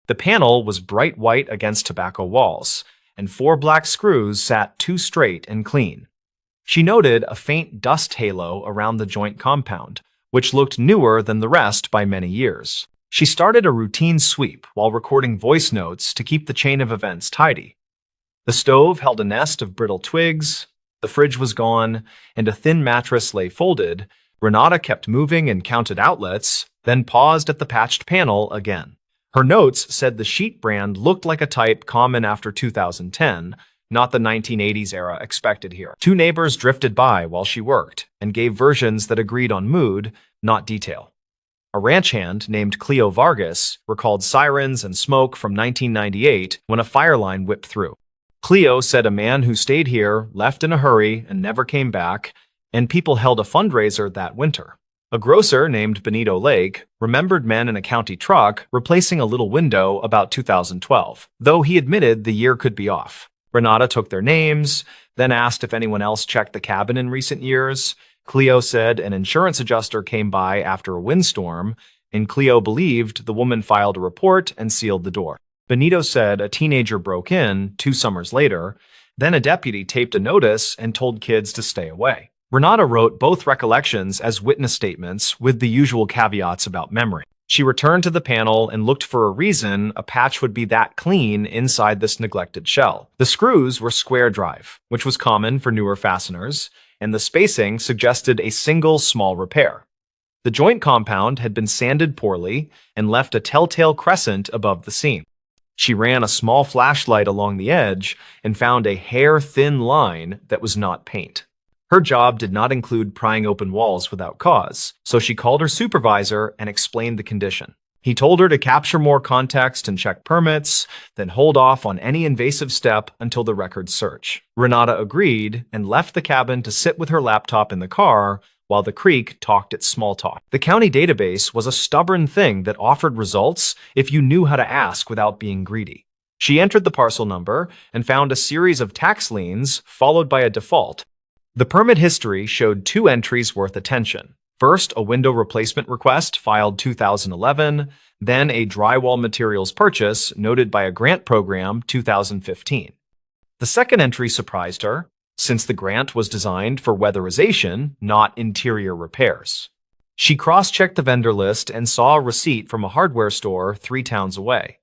The panel was bright white against tobacco walls, and 4 black screws sat too straight and clean. She noted a faint dust halo around the joint compound, which looked newer than the rest by many years. She started a routine sweep while recording voice notes to keep the chain of events tidy. The stove held a nest of brittle twigs, the fridge was gone, and a thin mattress lay folded. Renata kept moving and counted outlets, then paused at the patched panel again. Her notes said the sheet brand looked like a type common after 2010, not the 1980s era expected here. 2 neighbors drifted by while she worked and gave versions that agreed on mood, not detail. A ranch hand named Cleo Vargas recalled sirens and smoke from 1998 when a fire line whipped through. Cleo said a man who stayed here left in a hurry and never came back, and people held a fundraiser that winter. A grocer named Benito Lake remembered men in a county truck replacing a little window about 2012, though he admitted the year could be off. Renata took their names, then asked if anyone else checked the cabin in recent years. Cleo said an insurance adjuster came by after a windstorm, and Cleo believed the woman filed a report and sealed the door. Benito said a teenager broke in 2 summers later, then a deputy taped a notice and told kids to stay away. Renata wrote both recollections as witness statements with the usual caveats about memory. She returned to the panel and looked for a reason a patch would be that clean inside this neglected shell. The screws were square drive, which was common for newer fasteners, and the spacing suggested a single small repair. The joint compound had been sanded poorly and left a telltale crescent above the seam. She ran a small flashlight along the edge and found a hair-thin line that was not paint. Her job did not include prying open walls without cause, so she called her supervisor and explained the condition. He told her to capture more context and check permits, then hold off on any invasive step until the records search. Renata agreed and left the cabin to sit with her laptop in the car while the creek talked its small talk. The county database was a stubborn thing that offered results if you knew how to ask without being greedy. She entered the parcel number and found a series of tax liens followed by a default. The permit history showed 2 entries worth attention. First, a window replacement request filed 2011, then a drywall materials purchase noted by a grant program 2015. The second entry surprised her, since the grant was designed for weatherization, not interior repairs. She cross-checked the vendor list and saw a receipt from a hardware store 3 towns away.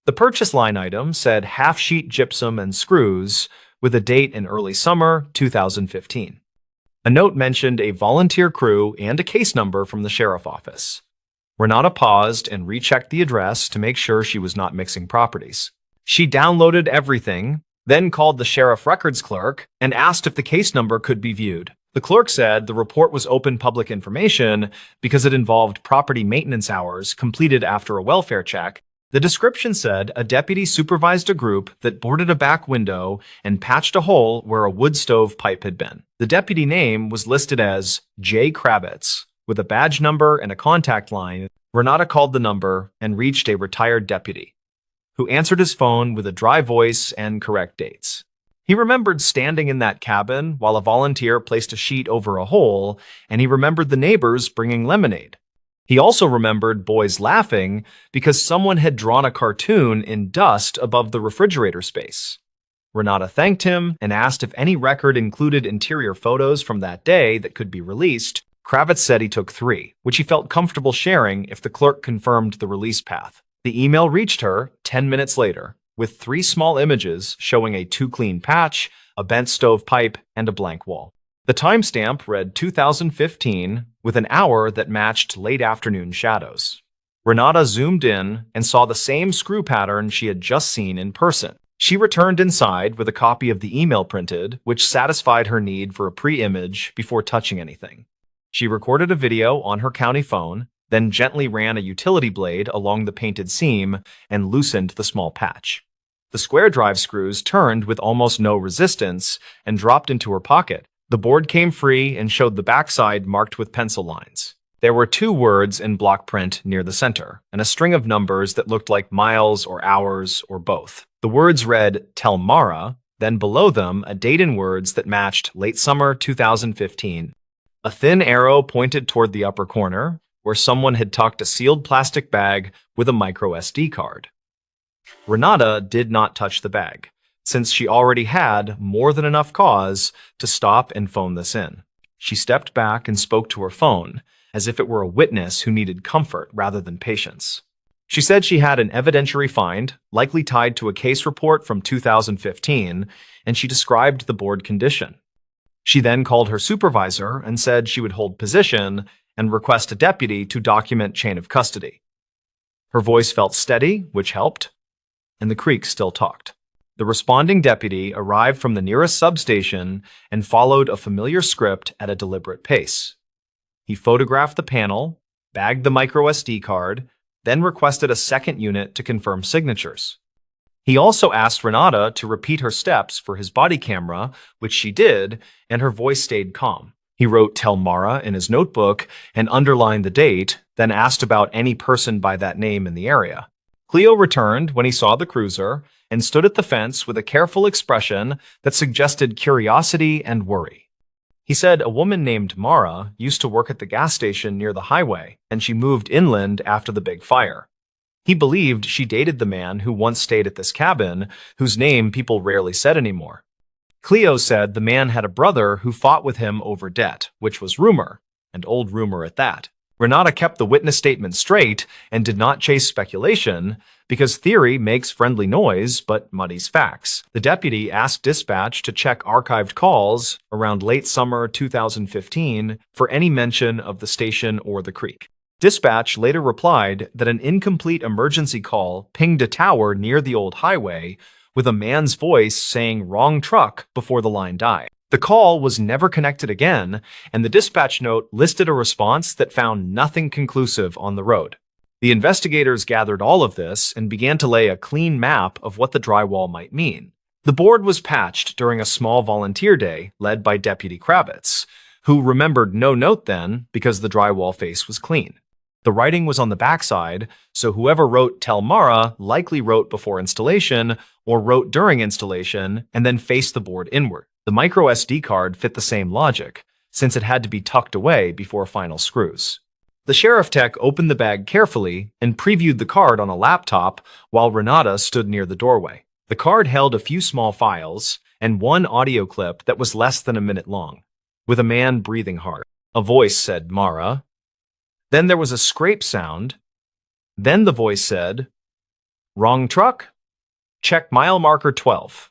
The purchase line item said half-sheet gypsum and screws, with a date in early summer 2015. A note mentioned a volunteer crew and a case number from the sheriff office. Renata paused and rechecked the address to make sure she was not mixing properties. She downloaded everything, then called the sheriff records clerk and asked if the case number could be viewed. The clerk said the report was open public information because it involved property maintenance hours completed after a welfare check. The description said a deputy supervised a group that boarded a back window and patched a hole where a wood stove pipe had been. The deputy name was listed as J. Kravitz, with a badge number and a contact line. Renata called the number and reached a retired deputy, who answered his phone with a dry voice and correct dates. He remembered standing in that cabin while a volunteer placed a sheet over a hole, and he remembered the neighbors bringing lemonade. He also remembered boys laughing because someone had drawn a cartoon in dust above the refrigerator space. Renata thanked him and asked if any record included interior photos from that day that could be released. Kravitz said he took 3, which he felt comfortable sharing if the clerk confirmed the release path. The email reached her 10 minutes later, with 3 small images showing a too-clean patch, a bent stovepipe, and a blank wall. The timestamp read 2015, with an hour that matched late afternoon shadows. Renata zoomed in and saw the same screw pattern she had just seen in person. She returned inside with a copy of the email printed, which satisfied her need for a pre-image before touching anything. She recorded a video on her county phone, then gently ran a utility blade along the painted seam and loosened the small patch. The square drive screws turned with almost no resistance and dropped into her pocket. The board came free and showed the backside marked with pencil lines. There were two words in block print near the center, and a string of numbers that looked like miles or hours or both. The words read, "Tell Mara," then below them, a date in words that matched late summer 2015. A thin arrow pointed toward the upper corner, where someone had tucked a sealed plastic bag with a micro SD card. Renata did not touch the bag, since she already had more than enough cause to stop and phone this in. She stepped back and spoke to her phone, as if it were a witness who needed comfort rather than patience. She said she had an evidentiary find, likely tied to a case report from 2015, and she described the board condition. She then called her supervisor and said she would hold position and request a deputy to document chain of custody. Her voice felt steady, which helped, and the creak still talked. The responding deputy arrived from the nearest substation and followed a familiar script at a deliberate pace. He photographed the panel, bagged the micro SD card, then requested a second unit to confirm signatures. He also asked Renata to repeat her steps for his body camera, which she did, and her voice stayed calm. He wrote "Tell Mara" in his notebook and underlined the date, then asked about any person by that name in the area. Cleo returned when he saw the cruiser and stood at the fence with a careful expression that suggested curiosity and worry. He said a woman named Mara used to work at the gas station near the highway, and she moved inland after the big fire. He believed she dated the man who once stayed at this cabin, whose name people rarely said anymore. Cleo said the man had a brother who fought with him over debt, which was rumor, and old rumor at that. Renata kept the witness statement straight and did not chase speculation, because theory makes friendly noise but muddies facts. The deputy asked dispatch to check archived calls around late summer 2015 for any mention of the station or the creek. Dispatch later replied that an incomplete emergency call pinged a tower near the old highway with a man's voice saying "wrong truck" before the line died. The call was never connected again, and the dispatch note listed a response that found nothing conclusive on the road. The investigators gathered all of this and began to lay a clean map of what the drywall might mean. The board was patched during a small volunteer day led by Deputy Kravitz, who remembered no note then because the drywall face was clean. The writing was on the backside, so whoever wrote "Tell Mara" likely wrote before installation or wrote during installation and then faced the board inward. The micro SD card fit the same logic, since it had to be tucked away before final screws. The sheriff tech opened the bag carefully and previewed the card on a laptop while Renata stood near the doorway. The card held a few small files and one audio clip that was less than a minute long, with a man breathing hard. A voice said "Mara." Then there was a scrape sound. Then the voice said, "Wrong truck? Check mile marker 12.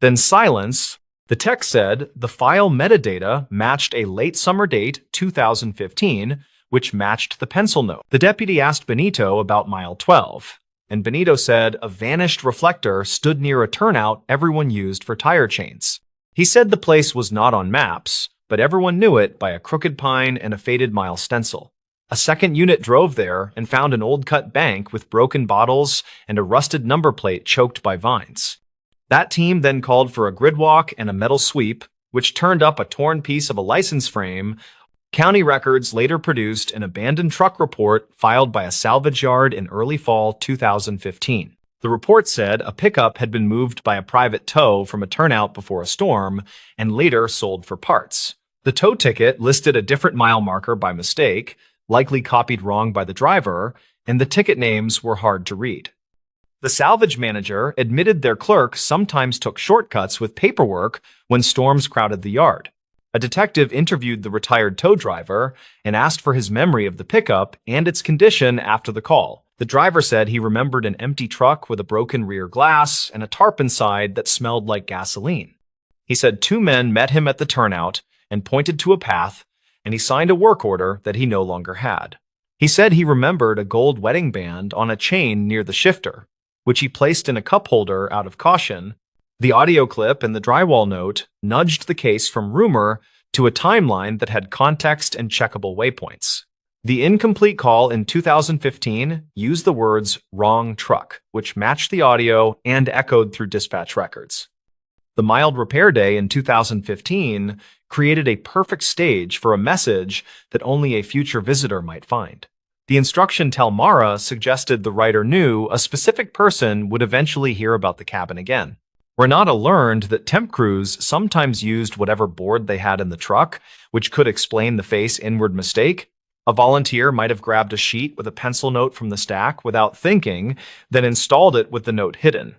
Then silence. The text said the file metadata matched a late summer date, 2015, which matched the pencil note. The deputy asked Benito about mile 12, and Benito said a vanished reflector stood near a turnout everyone used for tire chains. He said the place was not on maps, but everyone knew it by a crooked pine and a faded mile stencil. A second unit drove there and found an old-cut bank with broken bottles and a rusted number plate choked by vines. That team then called for a grid walk and a metal sweep, which turned up a torn piece of a license frame. County records later produced an abandoned truck report filed by a salvage yard in early fall 2015. The report said a pickup had been moved by a private tow from a turnout before a storm and later sold for parts. The tow ticket listed a different mile marker by mistake, likely copied wrong by the driver, and the ticket names were hard to read. The salvage manager admitted their clerk sometimes took shortcuts with paperwork when storms crowded the yard. A detective interviewed the retired tow driver and asked for his memory of the pickup and its condition after the call. The driver said he remembered an empty truck with a broken rear glass and a tarp inside that smelled like gasoline. He said two men met him at the turnout and pointed to a path, and he signed a work order that he no longer had. He said he remembered a gold wedding band on a chain near the shifter, which he placed in a cup holder out of caution. The audio clip and the drywall note nudged the case from rumor to a timeline that had context and checkable waypoints. The incomplete call in 2015 used the words "wrong truck," which matched the audio and echoed through dispatch records. The mild repair day in 2015 created a perfect stage for a message that only a future visitor might find. The instruction tell Mara suggested the writer knew a specific person would eventually hear about the cabin again. Renata learned that temp crews sometimes used whatever board they had in the truck, which could explain the face-inward mistake. A volunteer might have grabbed a sheet with a pencil note from the stack without thinking, then installed it with the note hidden.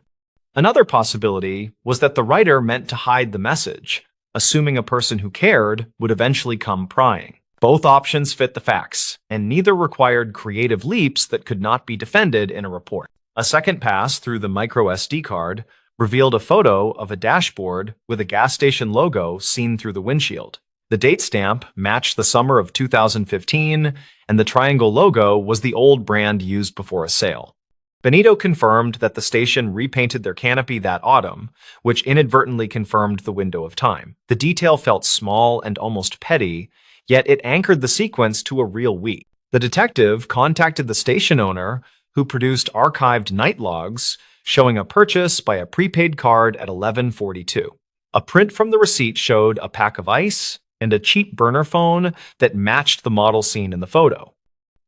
Another possibility was that the writer meant to hide the message, assuming a person who cared would eventually come prying. Both options fit the facts, and neither required creative leaps that could not be defended in a report. A second pass through the micro SD card revealed a photo of a dashboard with a gas station logo seen through the windshield. The date stamp matched the summer of 2015, and the triangle logo was the old brand used before a sale. Benito confirmed that the station repainted their canopy that autumn, which inadvertently confirmed the window of time. The detail felt small and almost petty, yet it anchored the sequence to a real week. The detective contacted the station owner, who produced archived night logs showing a purchase by a prepaid card at 11:42. A print from the receipt showed a pack of ice and a cheap burner phone that matched the model seen in the photo.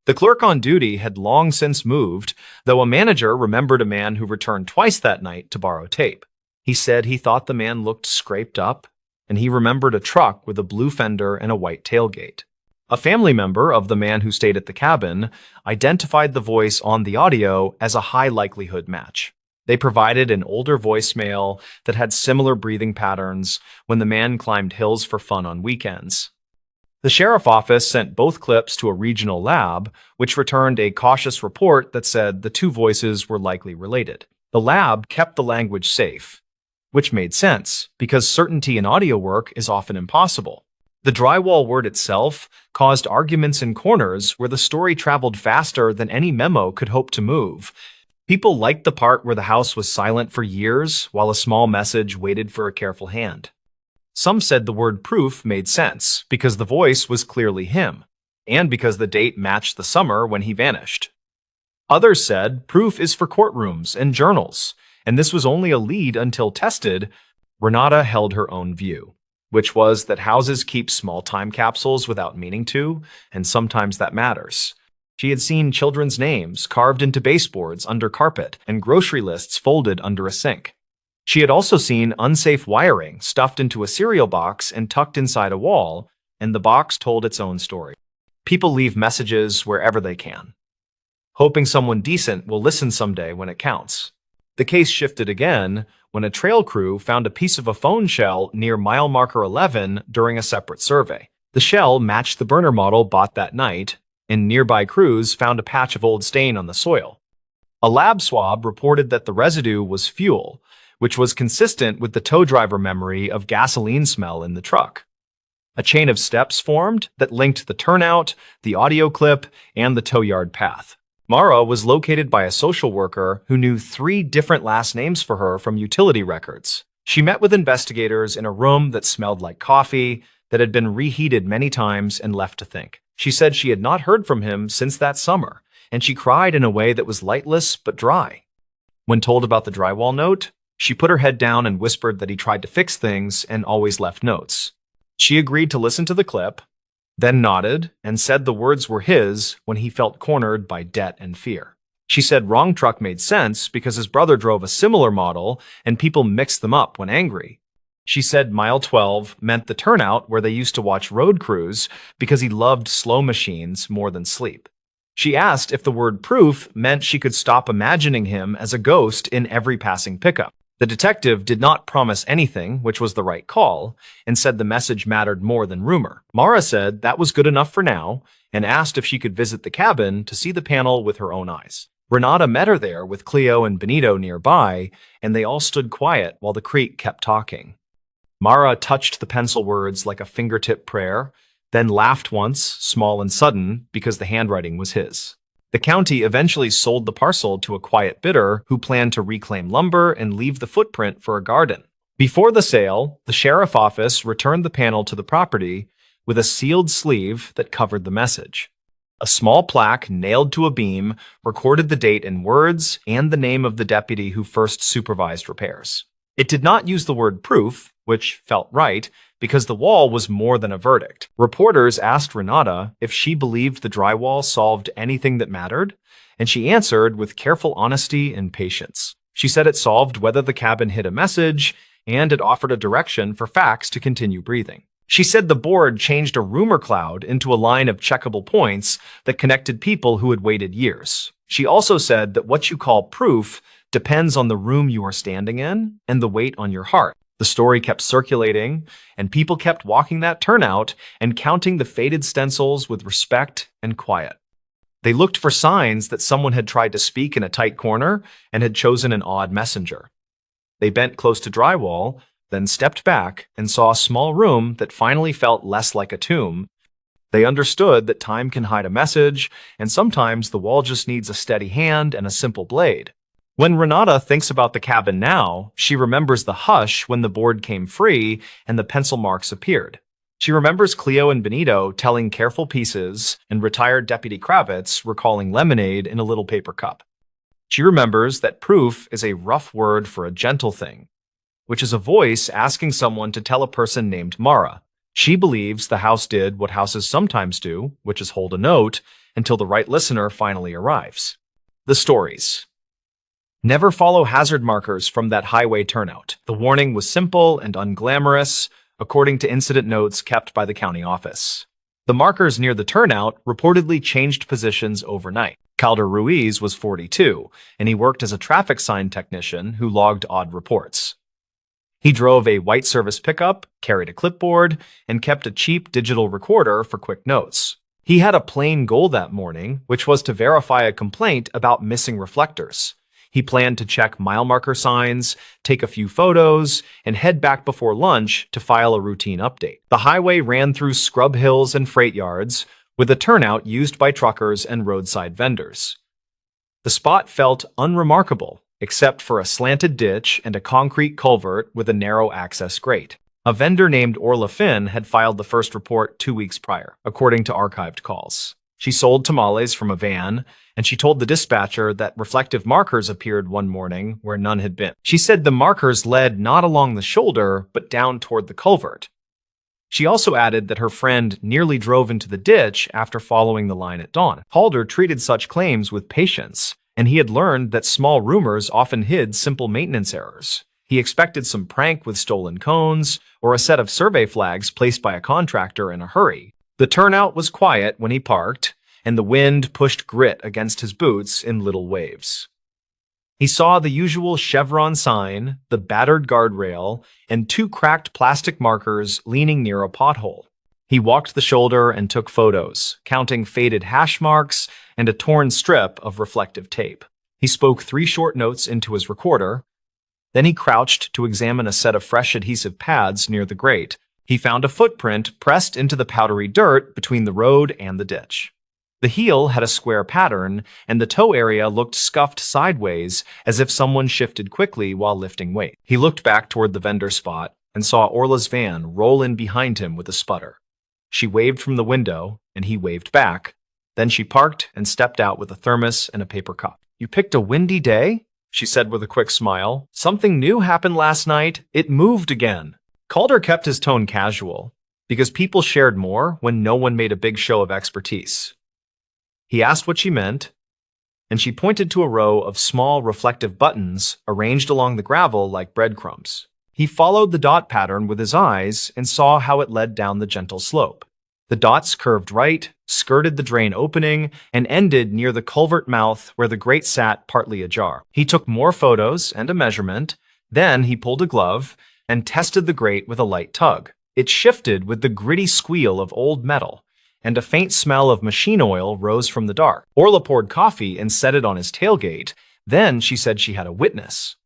The clerk on duty had long since moved, though a manager remembered a man who returned twice that night to borrow tape. He said he thought the man looked scraped up, and he remembered a truck with a blue fender and a white tailgate. A family member of the man who stayed at the cabin identified the voice on the audio as a high likelihood match. They provided an older voicemail that had similar breathing patterns when the man climbed hills for fun on weekends. The sheriff office sent both clips to a regional lab, which returned a cautious report that said the two voices were likely related. The lab kept the language safe, which made sense, because certainty in audio work is often impossible. The drywall word itself caused arguments in corners where the story traveled faster than any memo could hope to move. People liked the part where the house was silent for years while a small message waited for a careful hand. Some said the word proof made sense because the voice was clearly him, and because the date matched the summer when he vanished. Others said proof is for courtrooms and journals, and this was only a lead until tested. Renata held her own view, which was that houses keep small time capsules without meaning to, and sometimes that matters. She had seen children's names carved into baseboards under carpet and grocery lists folded under a sink. She had also seen unsafe wiring stuffed into a cereal box and tucked inside a wall, and the box told its own story. People leave messages wherever they can, hoping someone decent will listen someday when it counts. The case shifted again when a trail crew found a piece of a phone shell near mile marker 11 during a separate survey. The shell matched the burner model bought that night, and nearby crews found a patch of old stain on the soil. A lab swab reported that the residue was fuel, which was consistent with the tow driver memory of gasoline smell in the truck. A chain of steps formed that linked the turnout, the audio clip, and the tow yard path. Mara was located by a social worker who knew 3 different last names for her from utility records. She met with investigators in a room that smelled like coffee, that had been reheated many times and left to think. She said she had not heard from him since that summer, and she cried in a way that was lightless but dry. When told about the drywall note, she put her head down and whispered that he tried to fix things and always left notes. She agreed to listen to the clip, then nodded and said the words were his when he felt cornered by debt and fear. She said wrong truck made sense because his brother drove a similar model and people mixed them up when angry. She said mile 12 meant the turnout where they used to watch road crews because he loved slow machines more than sleep. She asked if the word proof meant she could stop imagining him as a ghost in every passing pickup. The detective did not promise anything, which was the right call, and said the message mattered more than rumor. Mara said that was good enough for now, and asked if she could visit the cabin to see the panel with her own eyes. Renata met her there with Cleo and Benito nearby, and they all stood quiet while the creek kept talking. Mara touched the pencil words like a fingertip prayer, then laughed once, small and sudden, because the handwriting was his. The county eventually sold the parcel to a quiet bidder who planned to reclaim lumber and leave the footprint for a garden. Before the sale, the sheriff office returned the panel to the property with a sealed sleeve that covered the message. A small plaque nailed to a beam recorded the date in words and the name of the deputy who first supervised repairs. It did not use the word proof, which felt right because the wall was more than a verdict. Reporters asked Renata if she believed the drywall solved anything that mattered, and she answered with careful honesty and patience. She said it solved whether the cabin hid a message, and it offered a direction for facts to continue breathing. She said the board changed a rumor cloud into a line of checkable points that connected people who had waited years. She also said that what you call proof depends on the room you are standing in and the weight on your heart. The story kept circulating, and people kept walking that turnout and counting the faded stencils with respect and quiet. They looked for signs that someone had tried to speak in a tight corner and had chosen an odd messenger. They bent close to drywall, then stepped back and saw a small room that finally felt less like a tomb. They understood that time can hide a message, and sometimes the wall just needs a steady hand and a simple blade. When Renata thinks about the cabin now, she remembers the hush when the board came free and the pencil marks appeared. She remembers Cleo and Benito telling careful pieces and retired Deputy Kravitz recalling lemonade in a little paper cup. She remembers that proof is a rough word for a gentle thing, which is a voice asking someone to tell a person named Mara. She believes the house did what houses sometimes do, which is hold a note until the right listener finally arrives. The stories. Never follow hazard markers from that highway turnout. The warning was simple and unglamorous, according to incident notes kept by the county office. The markers near the turnout reportedly changed positions overnight. Calder Ruiz was 42, and he worked as a traffic sign technician who logged odd reports. He drove a white service pickup, carried a clipboard, and kept a cheap digital recorder for quick notes. He had a plain goal that morning, which was to verify a complaint about missing reflectors. He planned to check mile marker signs, take a few photos, and head back before lunch to file a routine update. The highway ran through scrub hills and freight yards, with a turnout used by truckers and roadside vendors. The spot felt unremarkable, except for a slanted ditch and a concrete culvert with a narrow access grate. A vendor named Orla Finn had filed the first report 2 weeks prior, according to archived calls. She sold tamales from a van, and she told the dispatcher that reflective markers appeared one morning where none had been. She said the markers led not along the shoulder, but down toward the culvert. She also added that her friend nearly drove into the ditch after following the line at dawn. Calder treated such claims with patience, and he had learned that small rumors often hid simple maintenance errors. He expected some prank with stolen cones or a set of survey flags placed by a contractor in a hurry. The turnout was quiet when he parked, and the wind pushed grit against his boots in little waves. He saw the usual chevron sign, the battered guardrail, and 2 cracked plastic markers leaning near a pothole. He walked the shoulder and took photos, counting faded hash marks and a torn strip of reflective tape. He spoke 3 short notes into his recorder. Then he crouched to examine a set of fresh adhesive pads near the grate. He found a footprint pressed into the powdery dirt between the road and the ditch. The heel had a square pattern, and the toe area looked scuffed sideways as if someone shifted quickly while lifting weight. He looked back toward the vendor spot and saw Orla's van roll in behind him with a sputter. She waved from the window, and he waved back. Then she parked and stepped out with a thermos and a paper cup. "You picked a windy day?" she said with a quick smile. "Something new happened last night. It moved again." Calder kept his tone casual, because people shared more when no one made a big show of expertise. He asked what she meant, and she pointed to a row of small reflective buttons arranged along the gravel like breadcrumbs. He followed the dot pattern with his eyes and saw how it led down the gentle slope. The dots curved right, skirted the drain opening, and ended near the culvert mouth where the grate sat partly ajar. He took more photos and a measurement. Then he pulled a glove and tested the grate with a light tug. It shifted with the gritty squeal of old metal, and a faint smell of machine oil rose from the dark. Orla poured coffee and set it on his tailgate. Then she said she had a witness.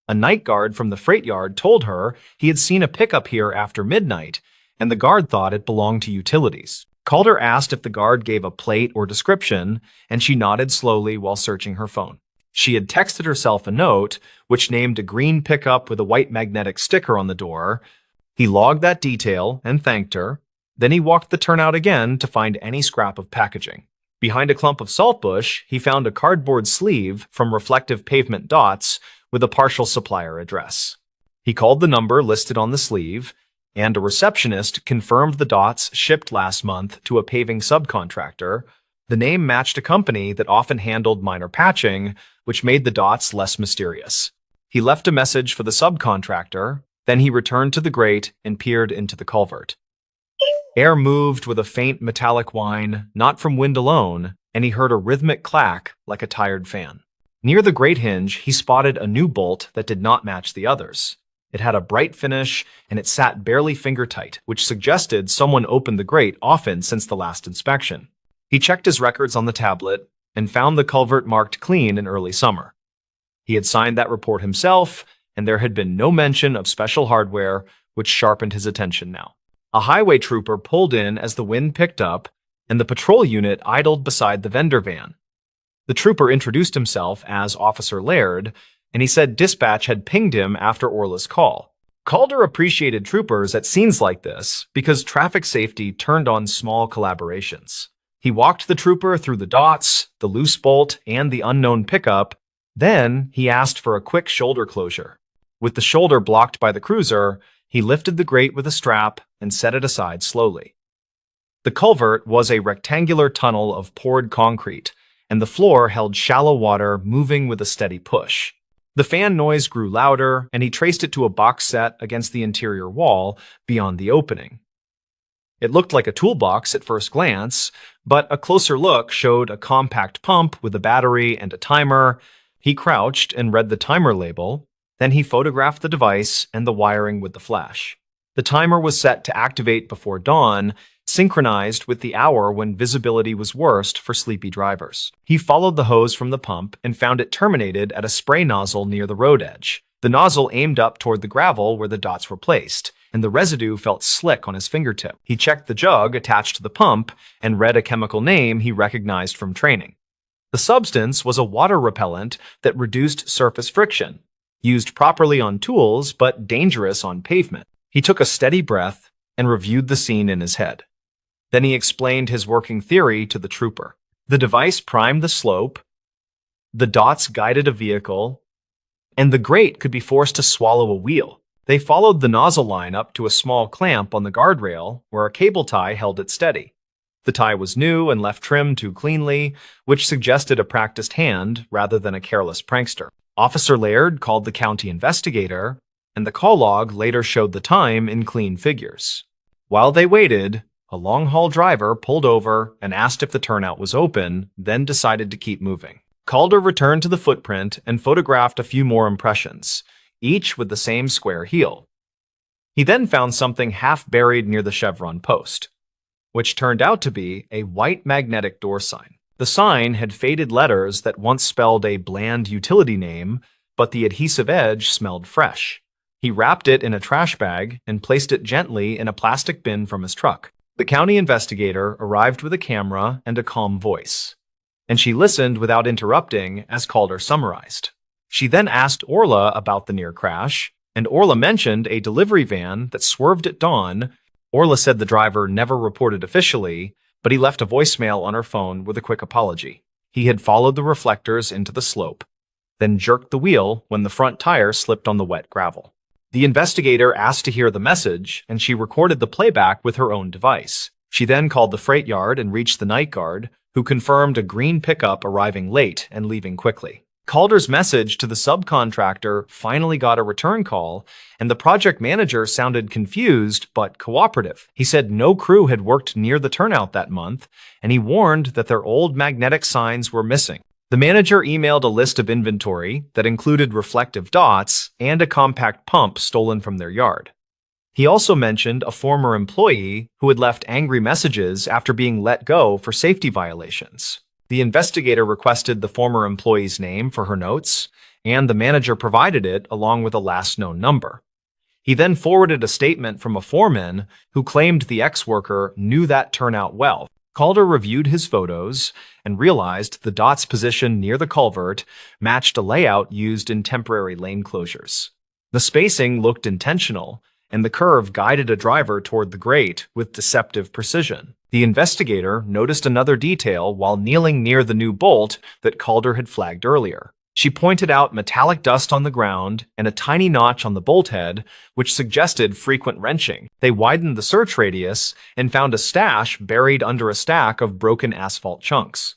A night guard from the freight yard told her he had seen a pickup here after midnight, and the guard thought it belonged to utilities. Calder asked if the guard gave a plate or description, and she nodded slowly while searching her phone. She had texted herself a note, which named a green pickup with a white magnetic sticker on the door. He logged that detail and thanked her. Then he walked the turnout again to find any scrap of packaging. Behind a clump of saltbush, he found a cardboard sleeve from reflective pavement dots with a partial supplier address. He called the number listed on the sleeve, and a receptionist confirmed the dots shipped last month to a paving subcontractor. The name matched a company that often handled minor patching, which made the dots less mysterious. He left a message for the subcontractor, then he returned to the grate and peered into the culvert. Air moved with a faint metallic whine, not from wind alone, and he heard a rhythmic clack like a tired fan. Near the grate hinge, he spotted a new bolt that did not match the others. It had a bright finish, and it sat barely finger-tight, which suggested someone opened the grate often since the last inspection. He checked his records on the tablet and found the culvert marked clean in early summer. He had signed that report himself, and there had been no mention of special hardware, which sharpened his attention now. A highway trooper pulled in as the wind picked up, and the patrol unit idled beside the vendor van. The trooper introduced himself as Officer Laird, and he said dispatch had pinged him after Orla's call. Calder appreciated troopers at scenes like this because traffic safety turned on small collaborations. He walked the trooper through the dots, the loose bolt, and the unknown pickup. Then he asked for a quick shoulder closure. With the shoulder blocked by the cruiser, he lifted the grate with a strap and set it aside slowly. The culvert was a rectangular tunnel of poured concrete, and the floor held shallow water moving with a steady push. The fan noise grew louder, and he traced it to a box set against the interior wall beyond the opening. It looked like a toolbox at first glance, but a closer look showed a compact pump with a battery and a timer. He crouched and read the timer label. Then he photographed the device and the wiring with the flash. The timer was set to activate before dawn, synchronized with the hour when visibility was worst for sleepy drivers. He followed the hose from the pump and found it terminated at a spray nozzle near the road edge. The nozzle aimed up toward the gravel where the dots were placed, and the residue felt slick on his fingertip. He checked the jug attached to the pump and read a chemical name he recognized from training. The substance was a water repellent that reduced surface friction, used properly on tools but dangerous on pavement. He took a steady breath and reviewed the scene in his head. Then he explained his working theory to the trooper. The device primed the slope, the dots guided a vehicle, and the grate could be forced to swallow a wheel. They followed the nozzle line up to a small clamp on the guardrail where a cable tie held it steady. The tie was new and left trimmed too cleanly, which suggested a practiced hand rather than a careless prankster. Officer Laird called the county investigator, and the call log later showed the time in clean figures. While they waited, a long-haul driver pulled over and asked if the turnout was open, then decided to keep moving. Calder returned to the footprint and photographed a few more impressions, each with the same square heel. He then found something half buried near the chevron post, which turned out to be a white magnetic door sign. The sign had faded letters that once spelled a bland utility name, but the adhesive edge smelled fresh. He wrapped it in a trash bag and placed it gently in a plastic bin from his truck. The county investigator arrived with a camera and a calm voice, and she listened without interrupting as Calder summarized. She then asked Orla about the near crash, and Orla mentioned a delivery van that swerved at dawn. Orla said the driver never reported officially, but he left a voicemail on her phone with a quick apology. He had followed the reflectors into the slope, then jerked the wheel when the front tire slipped on the wet gravel. The investigator asked to hear the message, and she recorded the playback with her own device. She then called the freight yard and reached the night guard, who confirmed a green pickup arriving late and leaving quickly. Calder's message to the subcontractor finally got a return call, and the project manager sounded confused but cooperative. He said no crew had worked near the turnout that month, and he warned that their old magnetic signs were missing. The manager emailed a list of inventory that included reflective dots and a compact pump stolen from their yard. He also mentioned a former employee who had left angry messages after being let go for safety violations. The investigator requested the former employee's name for her notes, and the manager provided it along with a last known number. He then forwarded a statement from a foreman who claimed the ex-worker knew that turnout well. Calder reviewed his photos and realized the dot's position near the culvert matched a layout used in temporary lane closures. The spacing looked intentional, and the curve guided a driver toward the grate with deceptive precision. The investigator noticed another detail while kneeling near the new bolt that Calder had flagged earlier. She pointed out metallic dust on the ground and a tiny notch on the bolt head, which suggested frequent wrenching. They widened the search radius and found a stash buried under a stack of broken asphalt chunks.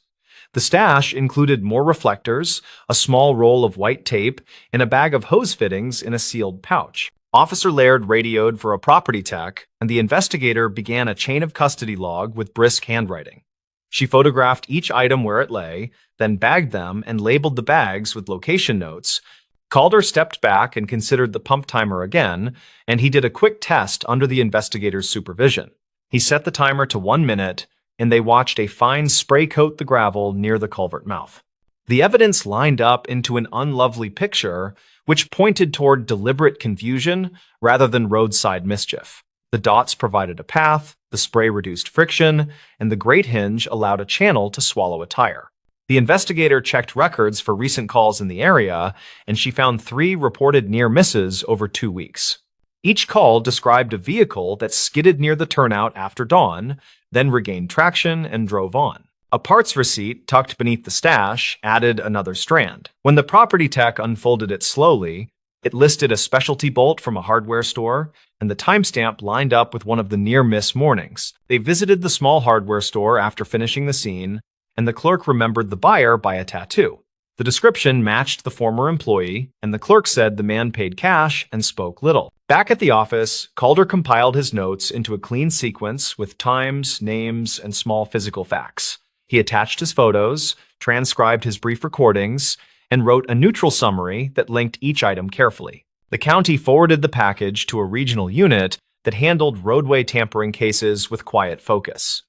The stash included more reflectors, a small roll of white tape, and a bag of hose fittings in a sealed pouch. Officer Laird radioed for a property tech, and the investigator began a chain of custody log with brisk handwriting. She photographed each item where it lay, then bagged them and labeled the bags with location notes. Calder stepped back and considered the pump timer again, and he did a quick test under the investigator's supervision. He set the timer to 1 minute, and they watched a fine spray coat the gravel near the culvert mouth. The evidence lined up into an unlovely picture, which pointed toward deliberate confusion rather than roadside mischief. The dots provided a path, the spray reduced friction, and the grate hinge allowed a channel to swallow a tire. The investigator checked records for recent calls in the area, and she found 3 reported near misses over 2 weeks. Each call described a vehicle that skidded near the turnout after dawn, then regained traction and drove on. A parts receipt tucked beneath the stash added another strand. When the property tech unfolded it slowly, it listed a specialty bolt from a hardware store, and the timestamp lined up with one of the near-miss mornings. They visited the small hardware store after finishing the scene, and the clerk remembered the buyer by a tattoo. The description matched the former employee, and the clerk said the man paid cash and spoke little. Back at the office, Calder compiled his notes into a clean sequence with times, names, and small physical facts. He attached his photos, transcribed his brief recordings, and wrote a neutral summary that linked each item carefully. The county forwarded the package to a regional unit that handled roadway tampering cases with quiet focus.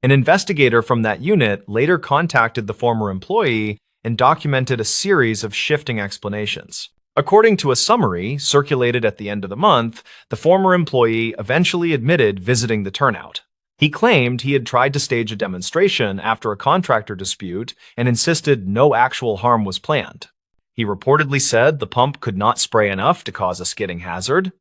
An investigator from that unit later contacted the former employee and documented a series of shifting explanations. According to a summary circulated at the end of the month, the former employee eventually admitted visiting the turnout. He claimed he had tried to stage a demonstration after a contractor dispute and insisted no actual harm was planned. He reportedly said the pump could not spray enough to cause a skidding hazard,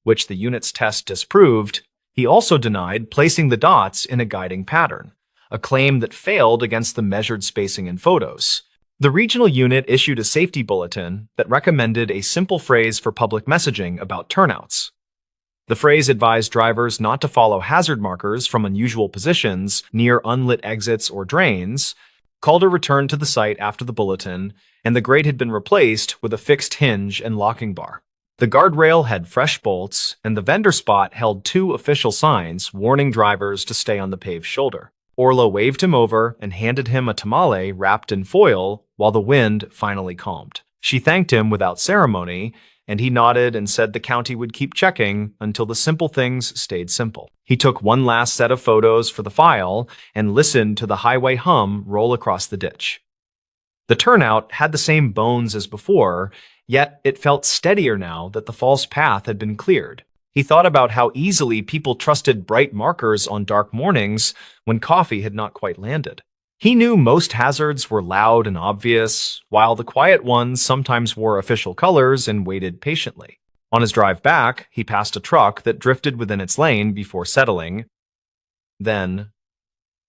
which the unit's test disproved. He also denied placing the dots in a guiding pattern, a claim that failed against the measured spacing in photos. The regional unit issued a safety bulletin that recommended a simple phrase for public messaging about turnouts. The phrase advised drivers not to follow hazard markers from unusual positions near unlit exits or drains. Calder returned to the site after the bulletin, and the grate had been replaced with a fixed hinge and locking bar. The guardrail had fresh bolts, and the vendor spot held 2 official signs warning drivers to stay on the paved shoulder. Orla waved him over and handed him a tamale wrapped in foil while the wind finally calmed. She thanked him without ceremony, and he nodded and said the county would keep checking until the simple things stayed simple. He took one last set of photos for the file and listened to the highway hum roll across the ditch. The turnout had the same bones as before, yet it felt steadier now that the false path had been cleared. He thought about how easily people trusted bright markers on dark mornings when coffee had not quite landed. He knew most hazards were loud and obvious, while the quiet ones sometimes wore official colors and waited patiently. On his drive back, he passed a truck that drifted within its lane before settling, then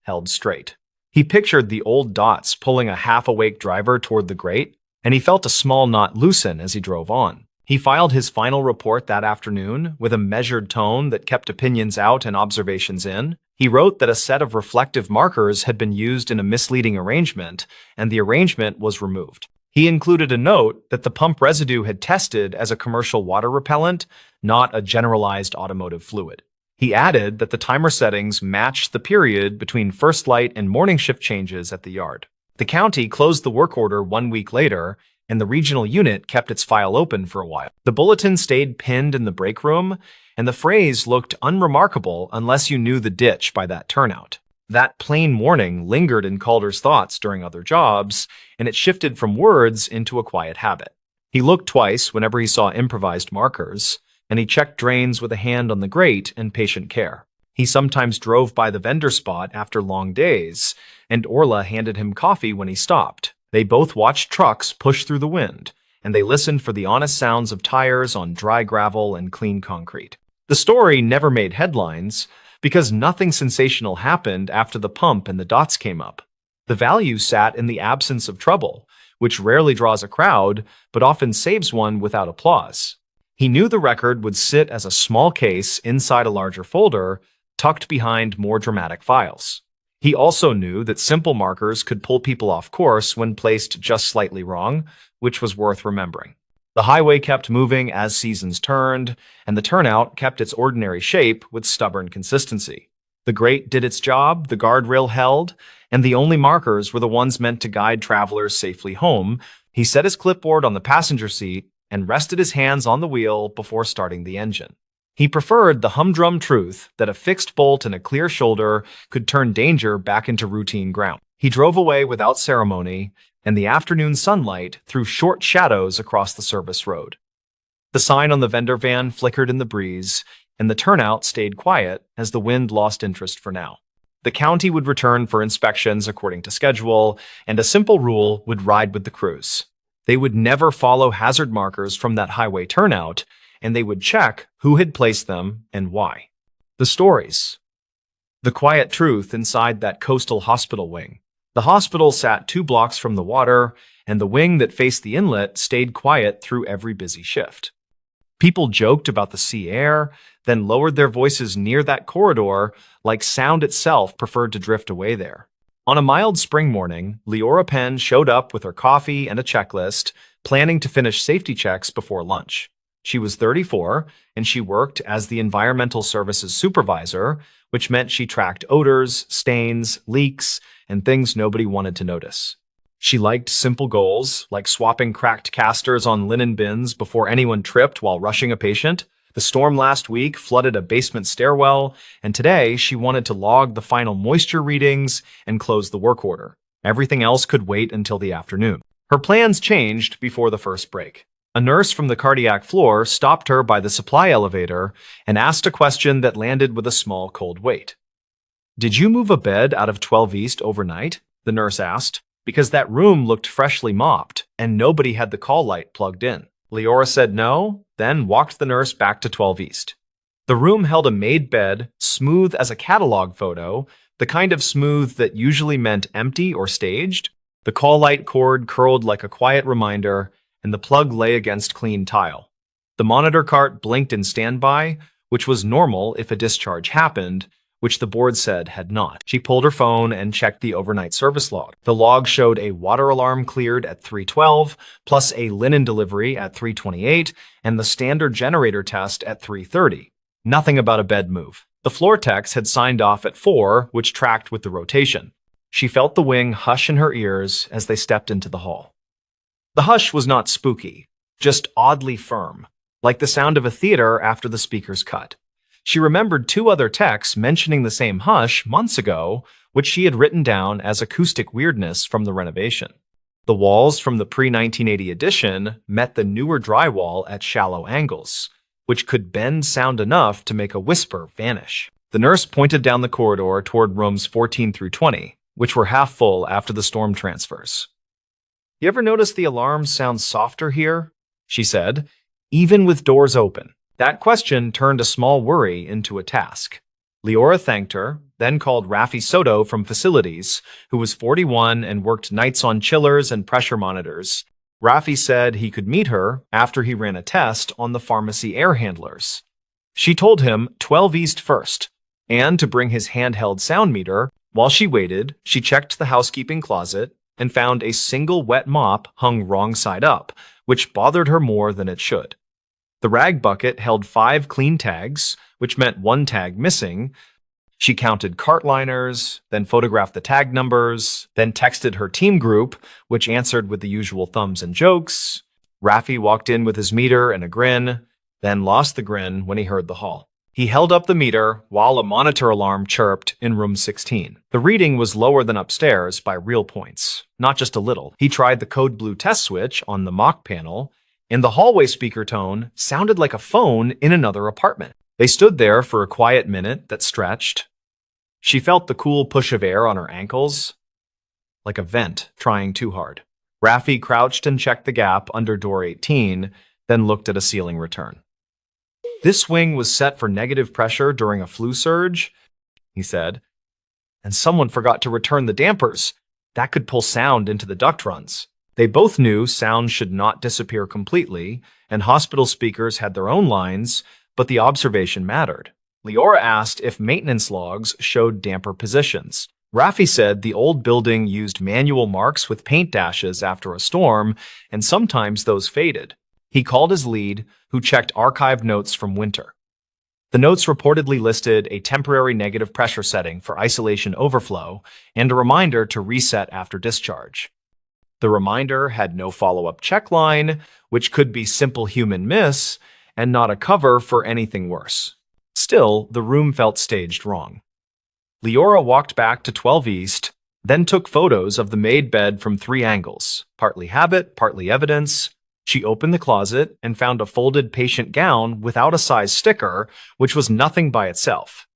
held straight. He pictured the old dots pulling a half-awake driver toward the grate, and he felt a small knot loosen as he drove on. He filed his final report that afternoon with a measured tone that kept opinions out and observations in. He wrote that a set of reflective markers had been used in a misleading arrangement, and the arrangement was removed. He included a note that the pump residue had tested as a commercial water repellent, not a generalized automotive fluid. He added that the timer settings matched the period between first light and morning shift changes at the yard. The county closed the work order 1 week later, and the regional unit kept its file open for a while. The bulletin stayed pinned in the break room, and the phrase looked unremarkable unless you knew the ditch by that turnout. That plain warning lingered in Calder's thoughts during other jobs, and it shifted from words into a quiet habit. He looked twice whenever he saw improvised markers, and he checked drains with a hand on the grate and patient care. He sometimes drove by the vendor spot after long days, and Orla handed him coffee when he stopped. They both watched trucks push through the wind, and they listened for the honest sounds of tires on dry gravel and clean concrete. The story never made headlines because nothing sensational happened after the pump and the dots came up. The value sat in the absence of trouble, which rarely draws a crowd, but often saves one without applause. He knew the record would sit as a small case inside a larger folder, tucked behind more dramatic files. He also knew that simple markers could pull people off course when placed just slightly wrong, which was worth remembering. The highway kept moving as seasons turned, and the turnout kept its ordinary shape with stubborn consistency. The grate did its job, the guardrail held, and the only markers were the ones meant to guide travelers safely home. He set his clipboard on the passenger seat and rested his hands on the wheel before starting the engine. He preferred the humdrum truth that a fixed bolt and a clear shoulder could turn danger back into routine ground. He drove away without ceremony, and the afternoon sunlight threw short shadows across the service road. The sign on the vendor van flickered in the breeze, and the turnout stayed quiet as the wind lost interest for now. The county would return for inspections according to schedule, and a simple rule would ride with the crews. They would never follow hazard markers from that highway turnout, and they would check who had placed them and why. The stories. The quiet truth inside that coastal hospital wing. The hospital sat 2 blocks from the water, and the wing that faced the inlet stayed quiet through every busy shift. People joked about the sea air, then lowered their voices near that corridor like sound itself preferred to drift away there. On a mild spring morning, Leora Penn showed up with her coffee and a checklist, planning to finish safety checks before lunch. She was 34, and she worked as the environmental services supervisor, which meant she tracked odors, stains, leaks, and things nobody wanted to notice. She liked simple goals, like swapping cracked casters on linen bins before anyone tripped while rushing a patient. The storm last week flooded a basement stairwell, and today she wanted to log the final moisture readings and close the work order. Everything else could wait until the afternoon. Her plans changed before the first break. A nurse from the cardiac floor stopped her by the supply elevator and asked a question that landed with a small cold wait. "Did you move a bed out of 12 East overnight?" the nurse asked, because that room looked freshly mopped and nobody had the call light plugged in. Leora said no, then walked the nurse back to 12 East. The room held a made bed, smooth as a catalog photo, the kind of smooth that usually meant empty or staged. The call light cord curled like a quiet reminder, and the plug lay against clean tile. The monitor cart blinked in standby, which was normal if a discharge happened, which the board said had not. She pulled her phone and checked the overnight service log. The log showed a water alarm cleared at 3:12, plus a linen delivery at 3:28, and the standard generator test at 3:30. Nothing about a bed move. The floor techs had signed off at 4, which tracked with the rotation. She felt the wing hush in her ears as they stepped into the hall. The hush was not spooky, just oddly firm, like the sound of a theater after the speakers cut. She remembered 2 other techs mentioning the same hush months ago, which she had written down as acoustic weirdness from the renovation. The walls from the pre-1980 edition met the newer drywall at shallow angles, which could bend sound enough to make a whisper vanish. The nurse pointed down the corridor toward rooms 14 through 20, which were half full after the storm transfers. "You ever notice the alarms sound softer here?" she said, "even with doors open?" That question turned a small worry into a task. Leora thanked her, then called Rafi Soto from facilities, who was 41 and worked nights on chillers and pressure monitors. Rafi said he could meet her after he ran a test on the pharmacy air handlers. She told him 12 East first, and to bring his handheld sound meter. While she waited, she checked the housekeeping closet and found a single wet mop hung wrong side up, which bothered her more than it should. The rag bucket held 5 clean tags, which meant 1 tag missing. She counted cart liners, then photographed the tag numbers, then texted her team group, which answered with the usual thumbs and jokes. Rafi walked in with his meter and a grin, then lost the grin when he heard the haul. He held up the meter while a monitor alarm chirped in room 16. The reading was lower than upstairs by real points, not just a little. He tried the code blue test switch on the mock panel, and the hallway speaker tone sounded like a phone in another apartment. They stood there for a quiet minute that stretched. She felt the cool push of air on her ankles, like a vent trying too hard. Rafi crouched and checked the gap under door 18, then looked at a ceiling return. "This wing was set for negative pressure during a flu surge," he said, "and someone forgot to return the dampers. that could pull sound into the duct runs. They both knew sound should not disappear completely, and hospital speakers had their own lines, but the observation mattered. Leora asked if maintenance logs showed damper positions. Raffi said the old building used manual marks with paint dashes after a storm, and sometimes those faded. He called his lead, who checked archived notes from winter. The notes reportedly listed a temporary negative pressure setting for isolation overflow and a reminder to reset after discharge. The reminder had no follow-up check line, which could be simple human miss and not a cover for anything worse. Still, the room felt staged wrong. Leora walked back to 12 East, then took photos of the made bed from 3 angles, partly habit, partly evidence. She opened the closet and found a folded patient gown without a size sticker, which was nothing by itself.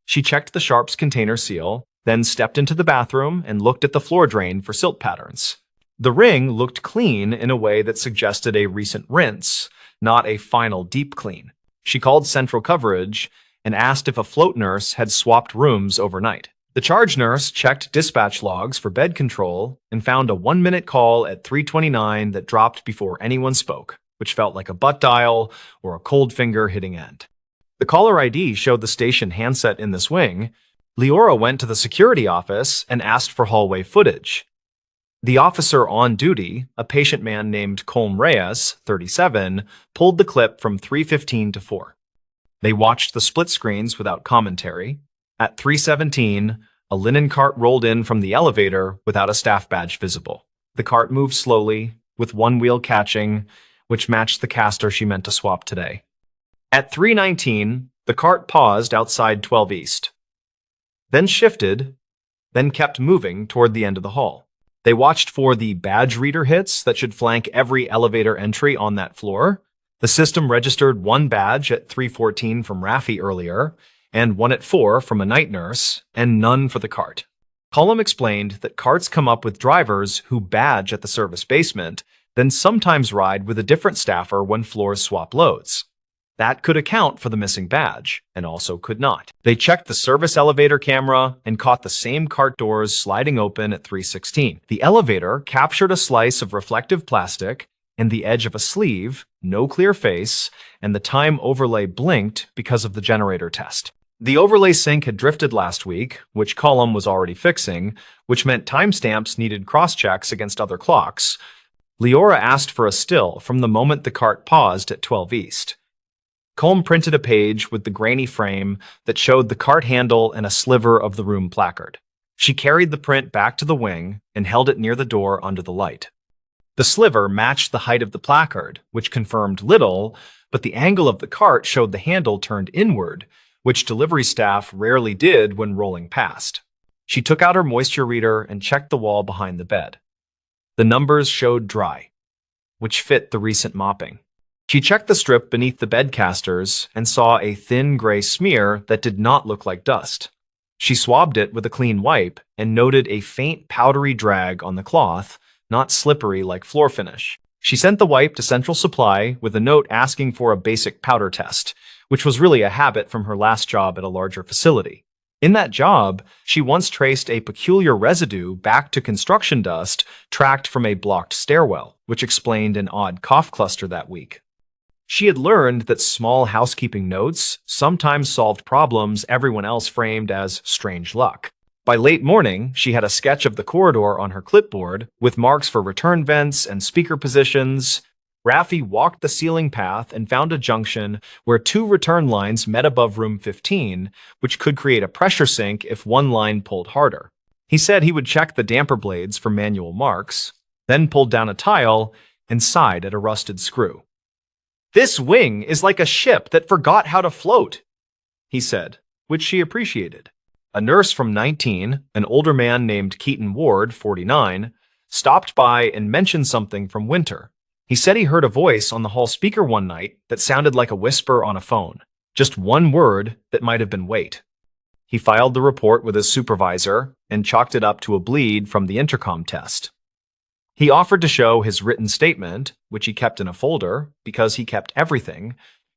She checked the Sharps container seal, then stepped into the bathroom and looked at the floor drain for silt patterns. The ring looked clean in a way that suggested a recent rinse, not a final deep clean. She called central coverage and asked if a float nurse had swapped rooms overnight. The charge nurse checked dispatch logs for bed control and found a 1-minute call at 3:29 that dropped before anyone spoke, which felt like a butt dial or a cold finger hitting end. The caller ID showed the station handset in this wing. Leora went to the security office and asked for hallway footage. The officer on duty, a patient man named Colm Reyes, 37, pulled the clip from 3:15 to 4. They watched the split screens without commentary. At 3:17, a linen cart rolled in from the elevator without a staff badge visible. The cart moved slowly, with one wheel catching, which matched the caster she meant to swap today. At 3:19, the cart paused outside 12 East, then shifted, then kept moving toward the end of the hall. They watched for the badge reader hits that should flank every elevator entry on that floor. The system registered 1 badge at 3:14 from Raffi earlier, and 1 at 4 from a night nurse, and none for the cart. Colm explained that carts come up with drivers who badge at the service basement, then sometimes ride with a different staffer when floors swap loads. That could account for the missing badge, and also could not. They checked the service elevator camera and caught the same cart doors sliding open at 3:16. The elevator captured a slice of reflective plastic and the edge of a sleeve, no clear face, and the time overlay blinked because of the generator test. The overlay sync had drifted last week, which Colm was already fixing, which meant timestamps needed cross-checks against other clocks. Leora asked for a still from the moment the cart paused at 12 East. Colm printed a page with the grainy frame that showed the cart handle and a sliver of the room placard. She carried the print back to the wing and held it near the door under the light. The sliver matched the height of the placard, which confirmed little, but the angle of the cart showed the handle turned inward, which delivery staff rarely did when rolling past. She took out her moisture reader and checked the wall behind the bed. The numbers showed dry, which fit the recent mopping. She checked the strip beneath the bed casters and saw a thin gray smear that did not look like dust. She swabbed it with a clean wipe and noted a faint powdery drag on the cloth, not slippery like floor finish. She sent the wipe to Central Supply with a note asking for a basic powder test, which was really a habit from her last job at a larger facility. In that job, she once traced a peculiar residue back to construction dust tracked from a blocked stairwell, which explained an odd cough cluster that week. She had learned that small housekeeping notes sometimes solved problems everyone else framed as strange luck. By late morning, she had a sketch of the corridor on her clipboard with marks for return vents and speaker positions. Raffi walked the ceiling path and found a junction where 2 return lines met above room 15, which could create a pressure sink if one line pulled harder. He said he would check the damper blades for manual marks, then pulled down a tile and sighed at a rusted screw. "This wing is like a ship that forgot how to float," he said, which she appreciated. A nurse from 19, an older man named Keaton Ward, 49, stopped by and mentioned something from winter. He said he heard a voice on the hall speaker one night that sounded like a whisper on a phone. Just one word that might have been wait. He filed the report with his supervisor and chalked it up to a bleed from the intercom test. He offered to show his written statement, which he kept in a folder because he kept everything.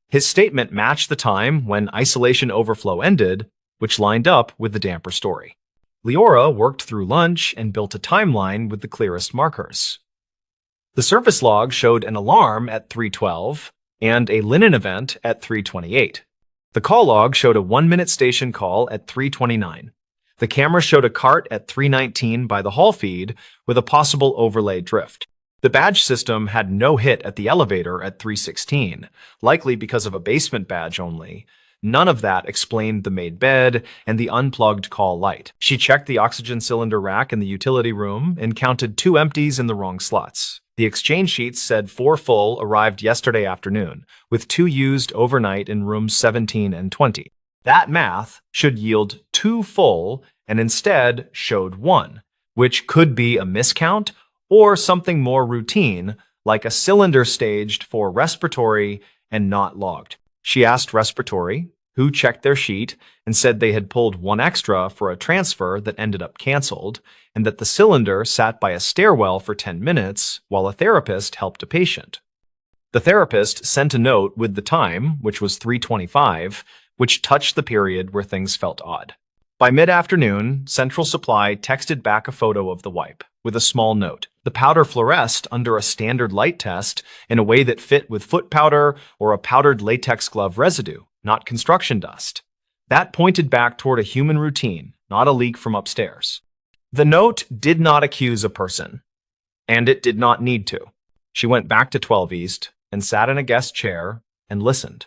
His statement matched the time when isolation overflow ended, which lined up with the damper story. Leora worked through lunch and built a timeline with the clearest markers. The service log showed an alarm at 3:12 and a linen event at 3:28. The call log showed a 1-minute station call at 3:29. The camera showed a cart at 3:19 by the hall feed with a possible overlay drift. The badge system had no hit at the elevator at 3:16, likely because of a basement badge only. None of that explained the made bed and the unplugged call light. She checked the oxygen cylinder rack in the utility room and counted 2 empties in the wrong slots. The exchange sheets said 4 full arrived yesterday afternoon, with 2 used overnight in rooms 17 and 20. That math should yield 2 full and instead showed 1, which could be a miscount or something more routine, like a cylinder staged for respiratory and not logged. She asked respiratory, who checked their sheet and said they had pulled 1 extra for a transfer that ended up canceled, and that the cylinder sat by a stairwell for 10 minutes while a therapist helped a patient. The therapist sent a note with the time, which was 3:25, which touched the period where things felt odd. By mid-afternoon, Central Supply texted back a photo of the wipe, with a small note. The powder fluoresced under a standard light test in a way that fit with foot powder or a powdered latex glove residue, not construction dust. That pointed back toward a human routine, not a leak from upstairs. The note did not accuse a person, and it did not need to. She went back to 12 East and sat in a guest chair and listened.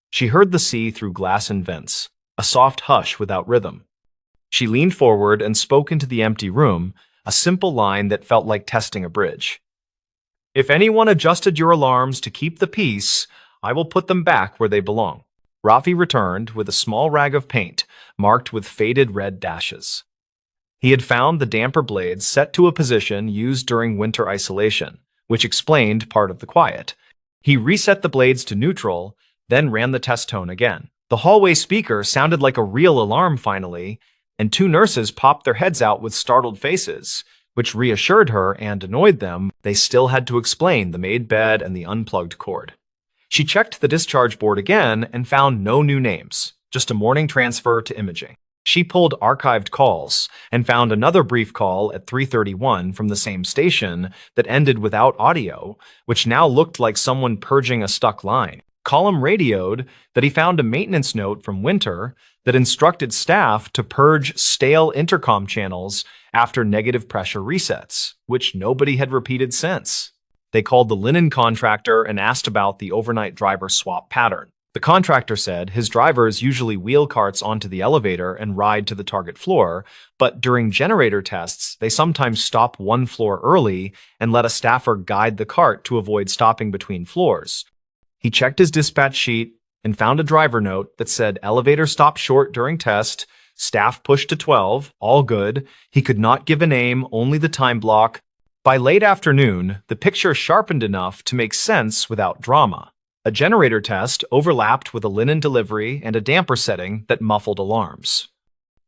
She heard the sea through glass and vents, a soft hush without rhythm. She leaned forward and spoke into the empty room, a simple line that felt like testing a bridge. If anyone adjusted your alarms to keep the peace, I will put them back where they belong. Rafi returned with a small rag of paint, marked with faded red dashes. He had found the damper blades set to a position used during winter isolation, which explained part of the quiet. He reset the blades to neutral, then ran the test tone again. The hallway speaker sounded like a real alarm finally, and 2 nurses popped their heads out with startled faces, which reassured her and annoyed them. They still had to explain the made bed and the unplugged cord. She checked the discharge board again and found no new names, just a morning transfer to imaging. She pulled archived calls and found another brief call at 3:31 from the same station that ended without audio, which now looked like someone purging a stuck line. Column radioed that he found a maintenance note from Winter that instructed staff to purge stale intercom channels after negative pressure resets, which nobody had repeated since. They called the linen contractor and asked about the overnight driver swap pattern. The contractor said his drivers usually wheel carts onto the elevator and ride to the target floor, but during generator tests, they sometimes stop 1 floor early and let a staffer guide the cart to avoid stopping between floors. He checked his dispatch sheet and found a driver note that said elevator stopped short during test, staff pushed to 12, all good. He could not give a name, only the time block. By late afternoon, the picture sharpened enough to make sense without drama. A generator test overlapped with a linen delivery and a damper setting that muffled alarms.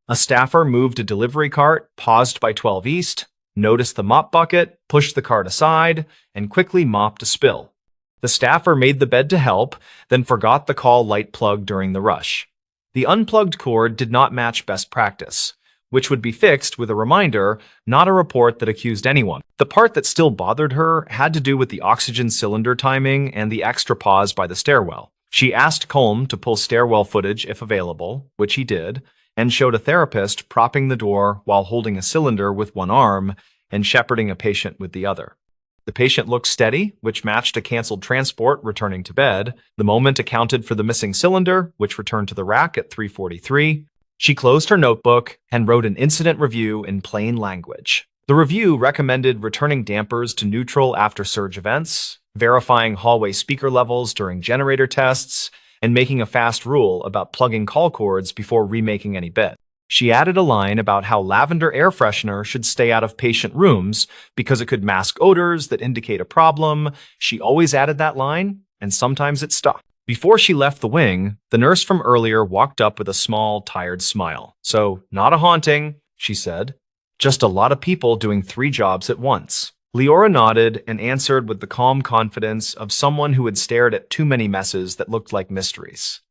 A staffer moved a delivery cart, paused by 12 East, noticed the mop bucket, pushed the cart aside, and quickly mopped a spill. The staffer made the bed to help, then forgot the call light plug during the rush. The unplugged cord did not match best practice, which would be fixed with a reminder, not a report that accused anyone. The part that still bothered her had to do with the oxygen cylinder timing and the extra pause by the stairwell. She asked Colm to pull stairwell footage if available, which he did, and showed a therapist propping the door while holding a cylinder with one arm and shepherding a patient with the other. The patient looked steady, which matched a canceled transport returning to bed. The moment accounted for the missing cylinder, which returned to the rack at 3:43. She closed her notebook and wrote an incident review in plain language. The review recommended returning dampers to neutral after surge events, verifying hallway speaker levels during generator tests, and making a fast rule about plugging call cords before remaking any bed. She added a line about how lavender air freshener should stay out of patient rooms because it could mask odors that indicate a problem. She always added that line, and sometimes it stuck. Before she left the wing, the nurse from earlier walked up with a small, tired smile. "So, not a haunting," she said. "Just a lot of people doing 3 jobs at once." Leora nodded and answered with the calm confidence of someone who had stared at too many messes that looked like mysteries.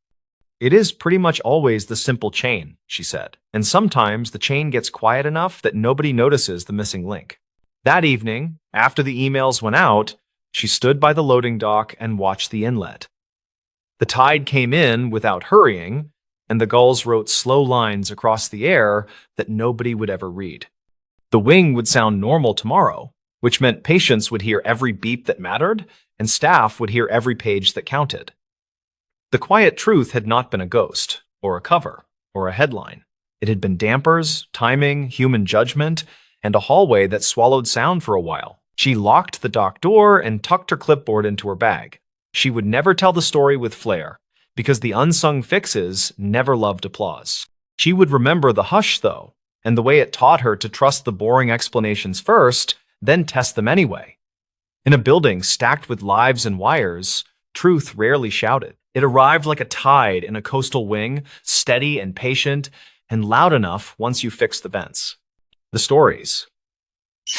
It is pretty much always the simple chain, she said, and sometimes the chain gets quiet enough that nobody notices the missing link. That evening, after the emails went out, she stood by the loading dock and watched the inlet. The tide came in without hurrying, and the gulls wrote slow lines across the air that nobody would ever read. The wing would sound normal tomorrow, which meant patients would hear every beep that mattered, and staff would hear every page that counted. The quiet truth had not been a ghost, or a cover, or a headline. It had been dampers, timing, human judgment, and a hallway that swallowed sound for a while. She locked the dock door and tucked her clipboard into her bag. She would never tell the story with flair, because the unsung fixes never loved applause. She would remember the hush, though, and the way it taught her to trust the boring explanations first, then test them anyway. In a building stacked with lives and wires, truth rarely shouted. It arrived like a tide in a coastal wing, steady and patient, and loud enough once you fixed the vents. The stories.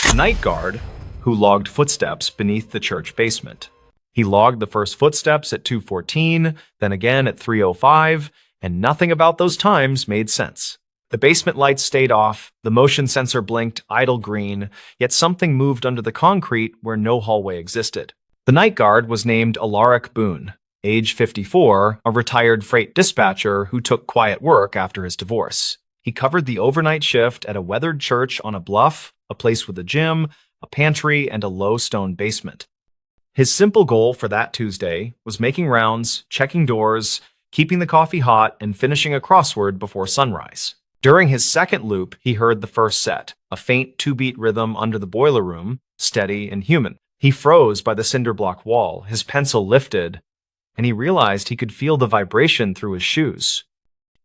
The night guard, who logged footsteps beneath the church basement. He logged the first footsteps at 2:14, then again at 3:05, and nothing about those times made sense. The basement lights stayed off, the motion sensor blinked idle green, yet something moved under the concrete where no hallway existed. The night guard was named Alaric Boone, age 54, a retired freight dispatcher who took quiet work after his divorce. He covered the overnight shift at a weathered church on a bluff, a place with a gym, a pantry, and a low stone basement. His simple goal for that Tuesday was making rounds, checking doors, keeping the coffee hot, and finishing a crossword before sunrise. During his second loop, he heard the first set, a faint two-beat rhythm under the boiler room, steady and human. He froze by the cinder block wall, his pencil lifted, and he realized he could feel the vibration through his shoes.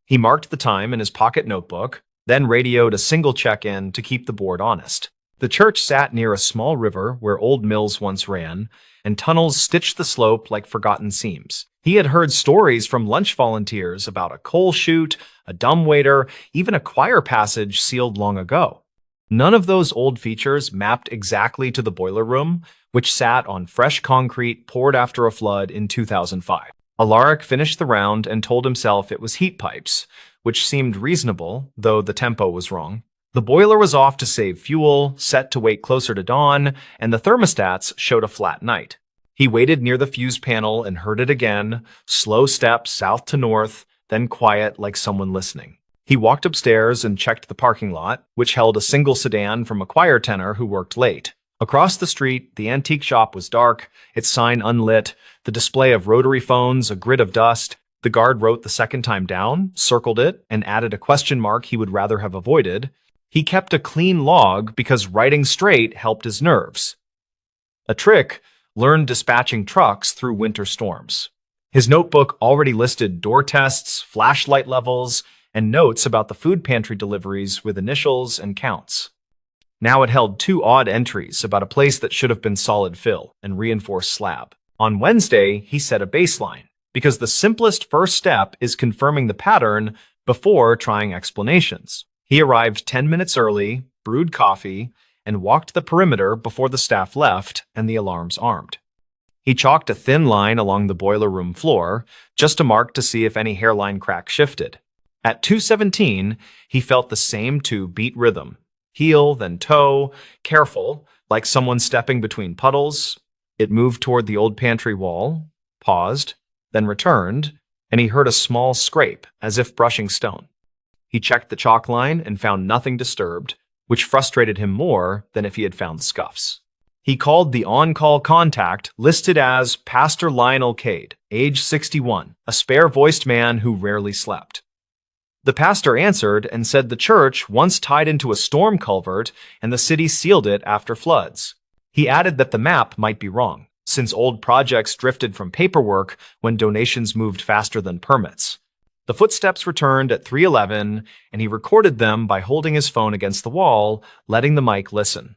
He marked the time in his pocket notebook, then radioed a single check-in to keep the board honest. The church sat near a small river where old mills once ran, and tunnels stitched the slope like forgotten seams. He had heard stories from lunch volunteers about a coal chute, a dumbwaiter, even a choir passage sealed long ago. None of those old features mapped exactly to the boiler room, which sat on fresh concrete poured after a flood in 2005. Alaric finished the round and told himself it was heat pipes, which seemed reasonable, though the tempo was wrong. The boiler was off to save fuel, set to wait closer to dawn, and the thermostats showed a flat night. He waited near the fuse panel and heard it again, slow steps south to north, then quiet like someone listening. He walked upstairs and checked the parking lot, which held a single sedan from a choir tenor who worked late. Across the street, the antique shop was dark, its sign unlit, the display of rotary phones a grid of dust. The guard wrote the second time down, circled it, and added a question mark he would rather have avoided. He kept a clean log because writing straight helped his nerves. A trick learned dispatching trucks through winter storms. His notebook already listed door tests, flashlight levels, and notes about the food pantry deliveries with initials and counts. Now it held two odd entries about a place that should have been solid fill and reinforced slab. On Wednesday, he set a baseline, because the simplest first step is confirming the pattern before trying explanations. He arrived 10 minutes early, brewed coffee, and walked the perimeter before the staff left and the alarms armed. He chalked a thin line along the boiler room floor, just a mark to see if any hairline crack shifted. At 2:17, he felt the same two-beat rhythm. Heel, then toe, careful, like someone stepping between puddles. It moved toward the old pantry wall, paused, then returned, and he heard a small scrape, as if brushing stone. He checked the chalk line and found nothing disturbed, which frustrated him more than if he had found scuffs. He called the on-call contact listed as Pastor Lionel Cade, age 61, a spare-voiced man who rarely slept. The pastor answered and said the church once tied into a storm culvert and the city sealed it after floods. He added that the map might be wrong, since old projects drifted from paperwork when donations moved faster than permits. The footsteps returned at 3:11, and he recorded them by holding his phone against the wall, letting the mic listen.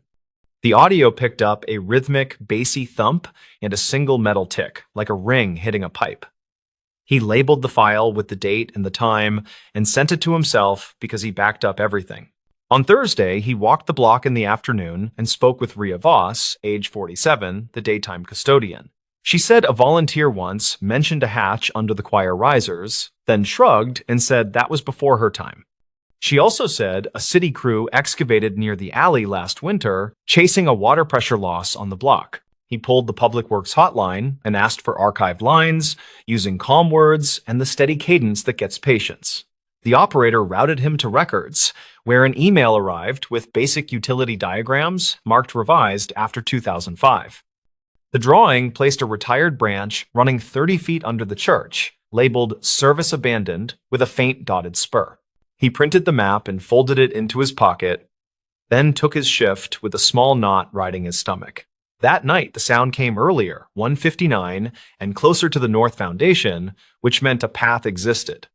The audio picked up a rhythmic, bassy thump and a single metal tick, like a ring hitting a pipe. He labeled the file with the date and the time and sent it to himself because he backed up everything. On Thursday, he walked the block in the afternoon and spoke with Rhea Voss, age 47, the daytime custodian. She said a volunteer once mentioned a hatch under the choir risers, then shrugged and said that was before her time. She also said a city crew excavated near the alley last winter, chasing a water pressure loss on the block. He pulled the Public Works hotline and asked for archived lines, using calm words and the steady cadence that gets patience. The operator routed him to records, where an email arrived with basic utility diagrams marked revised after 2005. The drawing placed a retired branch running 30 feet under the church, labeled Service Abandoned with a faint dotted spur. He printed the map and folded it into his pocket, then took his shift with a small knot riding his stomach. That night, the sound came earlier, 1:59, and closer to the North Foundation, which meant a path existed.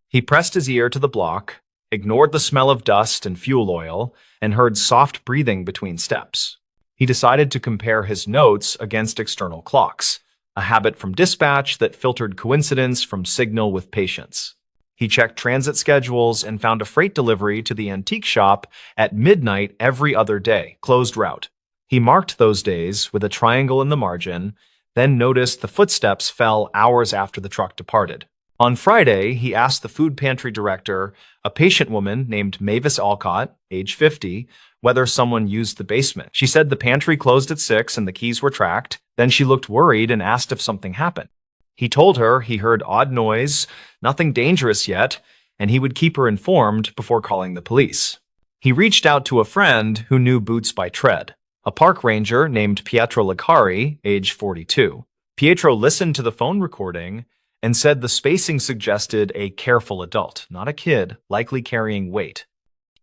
He pressed his ear to the block, ignored the smell of dust and fuel oil, and heard soft breathing between steps. He decided to compare his notes against external clocks, a habit from dispatch that filtered coincidence from signal with patience. He checked transit schedules and found a freight delivery to the antique shop at midnight every other day, closed route. He marked those days with a triangle in the margin, then noticed the footsteps fell hours after the truck departed. On Friday, he asked the food pantry director, a patient woman named Mavis Alcott, age 50, whether someone used the basement. She said the pantry closed at 6 and the keys were tracked. Then she looked worried and asked if something happened. He told her he heard odd noise, nothing dangerous yet, and he would keep her informed before calling the police. He reached out to a friend who knew Boots by tread, a park ranger named Pietro Licari, age 42. Pietro listened to the phone recording and said the spacing suggested a careful adult, not a kid, likely carrying weight.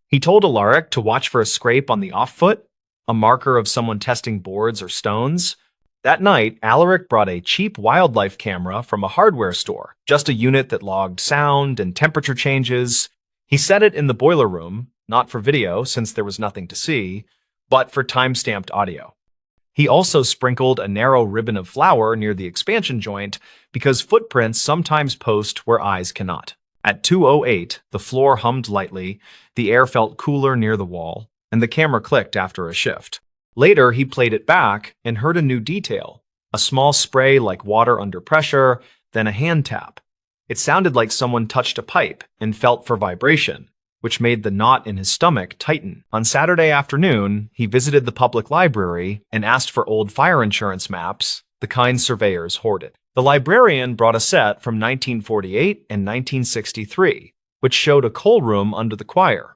He told Alaric to watch for a scrape on the off foot, a marker of someone testing boards or stones. That night, Alaric brought a cheap wildlife camera from a hardware store, just a unit that logged sound and temperature changes. He set it in the boiler room, not for video since there was nothing to see, but for time-stamped audio. He also sprinkled a narrow ribbon of flour near the expansion joint because footprints sometimes post where eyes cannot. At 2:08, the floor hummed lightly, the air felt cooler near the wall, and the camera clicked after a shift. Later, he played it back and heard a new detail, a small spray like water under pressure, then a hand tap. It sounded like someone touched a pipe and felt for vibration, which made the knot in his stomach tighten. On Saturday afternoon, he visited the public library and asked for old fire insurance maps, the kind surveyors hoarded. The librarian brought a set from 1948 and 1963, which showed a coal room under the choir.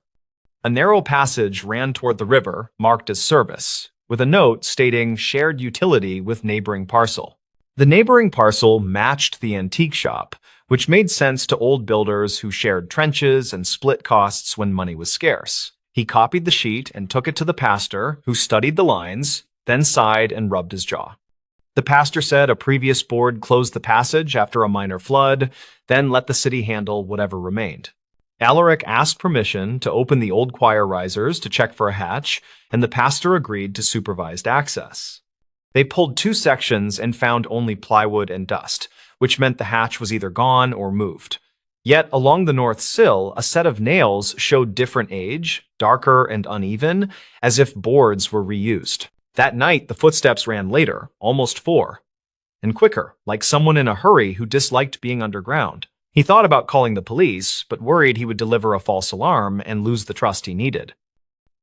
A narrow passage ran toward the river, marked as service, with a note stating shared utility with neighboring parcel. The neighboring parcel matched the antique shop, which made sense to old builders who shared trenches and split costs when money was scarce. He copied the sheet and took it to the pastor, who studied the lines, then sighed and rubbed his jaw. The pastor said a previous board closed the passage after a minor flood, then let the city handle whatever remained. Alaric asked permission to open the old choir risers to check for a hatch, and the pastor agreed to supervised access. They pulled 2 sections and found only plywood and dust, which meant the hatch was either gone or moved. Yet along the north sill, a set of nails showed different age, darker and uneven, as if boards were reused. That night, the footsteps ran later, almost 4, and quicker, like someone in a hurry who disliked being underground. He thought about calling the police, but worried he would deliver a false alarm and lose the trust he needed.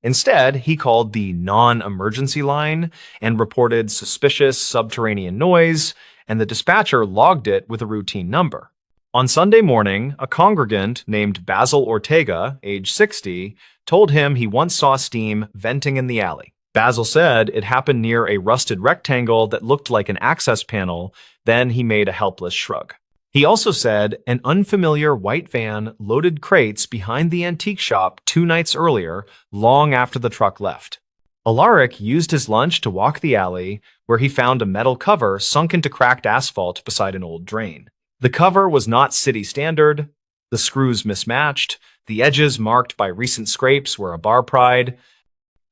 Instead, he called the non-emergency line and reported suspicious subterranean noise, and the dispatcher logged it with a routine number. On Sunday morning, a congregant named Basil Ortega, age 60, told him he once saw steam venting in the alley. Basil said it happened near a rusted rectangle that looked like an access panel, then he made a helpless shrug. He also said an unfamiliar white van loaded crates behind the antique shop 2 nights earlier, long after the truck left. Alaric used his lunch to walk the alley, where he found a metal cover sunk into cracked asphalt beside an old drain. The cover was not city standard, the screws mismatched, the edges marked by recent scrapes where a bar pried.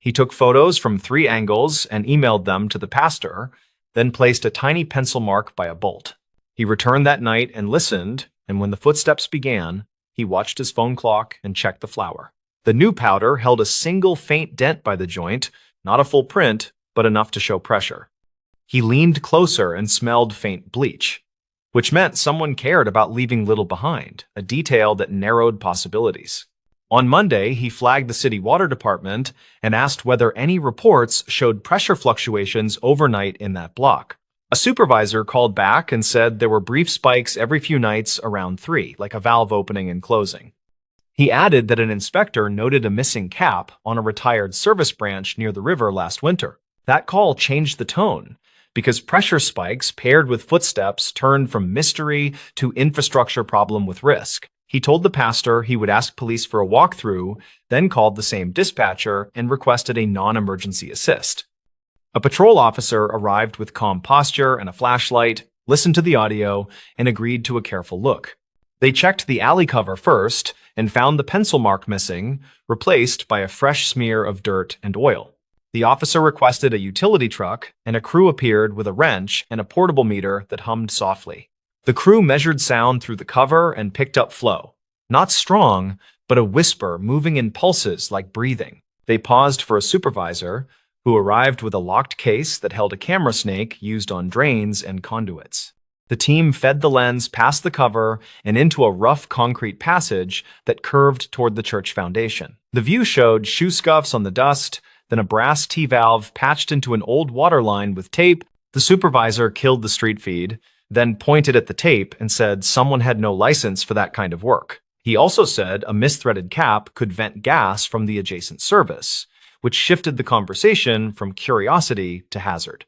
He took photos from 3 angles and emailed them to the pastor, then placed a tiny pencil mark by a bolt. He returned that night and listened, and when the footsteps began, he watched his phone clock and checked the flour. The new powder held a single faint dent by the joint, not a full print, but enough to show pressure. He leaned closer and smelled faint bleach, which meant someone cared about leaving little behind, a detail that narrowed possibilities. On Monday, he flagged the city water department and asked whether any reports showed pressure fluctuations overnight in that block. A supervisor called back and said there were brief spikes every few nights around 3, like a valve opening and closing. He added that an inspector noted a missing cap on a retired service branch near the river last winter. That call changed the tone, because pressure spikes paired with footsteps turned from mystery to infrastructure problem with risk. He told the pastor he would ask police for a walkthrough, then called the same dispatcher and requested a non-emergency assist. A patrol officer arrived with calm posture and a flashlight, listened to the audio, and agreed to a careful look. They checked the alley cover first and found the pencil mark missing, replaced by a fresh smear of dirt and oil. The officer requested a utility truck, and a crew appeared with a wrench and a portable meter that hummed softly. The crew measured sound through the cover and picked up flow. Not strong, but a whisper moving in pulses like breathing. They paused for a supervisor, who arrived with a locked case that held a camera snake used on drains and conduits. The team fed the lens past the cover and into a rough concrete passage that curved toward the church foundation. The view showed shoe scuffs on the dust, then a brass T-valve patched into an old water line with tape. The supervisor killed the street feed, then pointed at the tape and said someone had no license for that kind of work. He also said a misthreaded cap could vent gas from the adjacent service, which shifted the conversation from curiosity to hazard.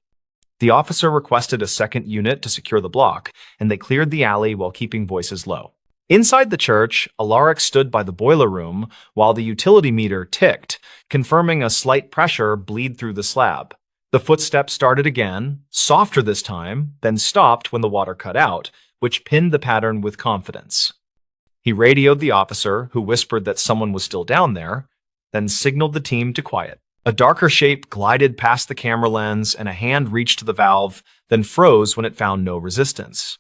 The officer requested a second unit to secure the block, and they cleared the alley while keeping voices low. Inside the church, Alaric stood by the boiler room while the utility meter ticked, confirming a slight pressure bleed through the slab. The footsteps started again, softer this time, then stopped when the water cut out, which pinned the pattern with confidence. He radioed the officer, who whispered that someone was still down there, then signaled the team to quiet. A darker shape glided past the camera lens, and a hand reached the valve, then froze when it found no resistance.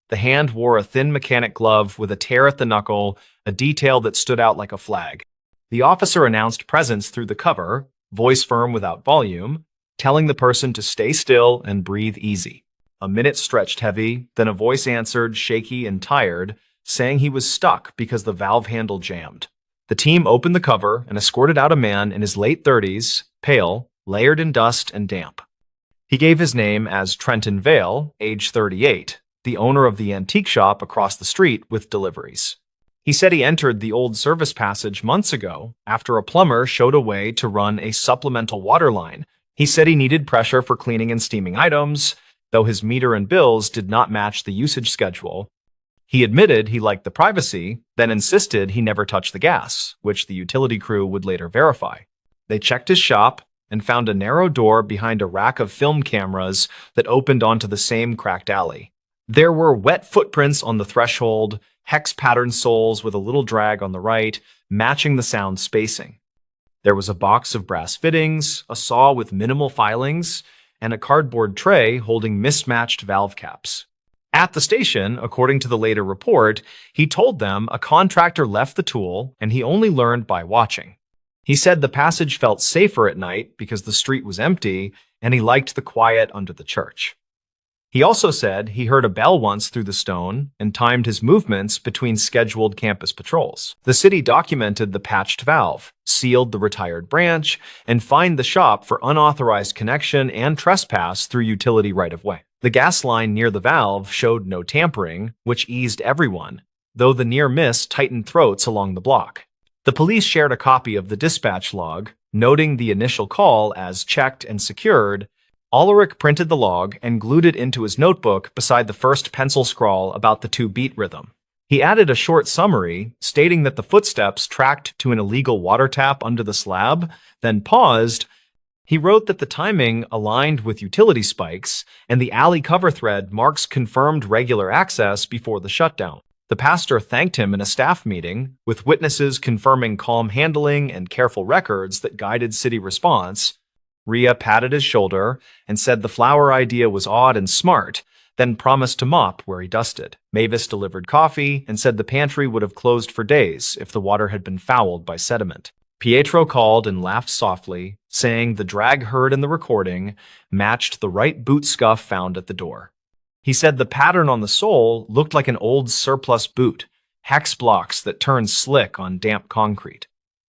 The hand wore a thin mechanic glove with a tear at the knuckle, a detail that stood out like a flag. The officer announced presence through the cover, voice firm without volume, telling the person to stay still and breathe easy. A minute stretched heavy, then a voice answered, shaky and tired, saying he was stuck because the valve handle jammed. The team opened the cover and escorted out a man in his late 30s, pale, layered in dust and damp. He gave his name as Trenton Vale, age 38, the owner of the antique shop across the street with deliveries. He said he entered the old service passage months ago after a plumber showed a way to run a supplemental water line. He said he needed pressure for cleaning and steaming items, though his meter and bills did not match the usage schedule. He admitted he liked the privacy, then insisted he never touch the gas, which the utility crew would later verify. They checked his shop and found a narrow door behind a rack of film cameras that opened onto the same cracked alley. There were wet footprints on the threshold, hex-pattern soles with a little drag on the right, matching the sound spacing. There was a box of brass fittings, a saw with minimal filings, and a cardboard tray holding mismatched valve caps. At the station, according to the later report, he told them a contractor left the tool and he only learned by watching. He said the passage felt safer at night because the street was empty and he liked the quiet under the church. He also said he heard a bell once through the stone and timed his movements between scheduled campus patrols. The city documented the patched valve, sealed the retired branch, and fined the shop for unauthorized connection and trespass through utility right-of-way. The gas line near the valve showed no tampering, which eased everyone, though the near miss tightened throats along the block. The police shared a copy of the dispatch log, noting the initial call as checked and secured. Ulrich printed the log and glued it into his notebook beside the first pencil scrawl about the 2-beat rhythm. He added a short summary, stating that the footsteps tracked to an illegal water tap under the slab, then paused. He wrote that the timing aligned with utility spikes, and the alley cover thread marks confirmed regular access before the shutdown. The pastor thanked him in a staff meeting, with witnesses confirming calm handling and careful records that guided city response. Rhea patted his shoulder and said the flower idea was odd and smart, then promised to mop where he dusted. Mavis delivered coffee and said the pantry would have closed for days if the water had been fouled by sediment. Pietro called and laughed softly, saying the drag heard in the recording matched the right boot scuff found at the door. He said the pattern on the sole looked like an old surplus boot, hex blocks that turned slick on damp concrete.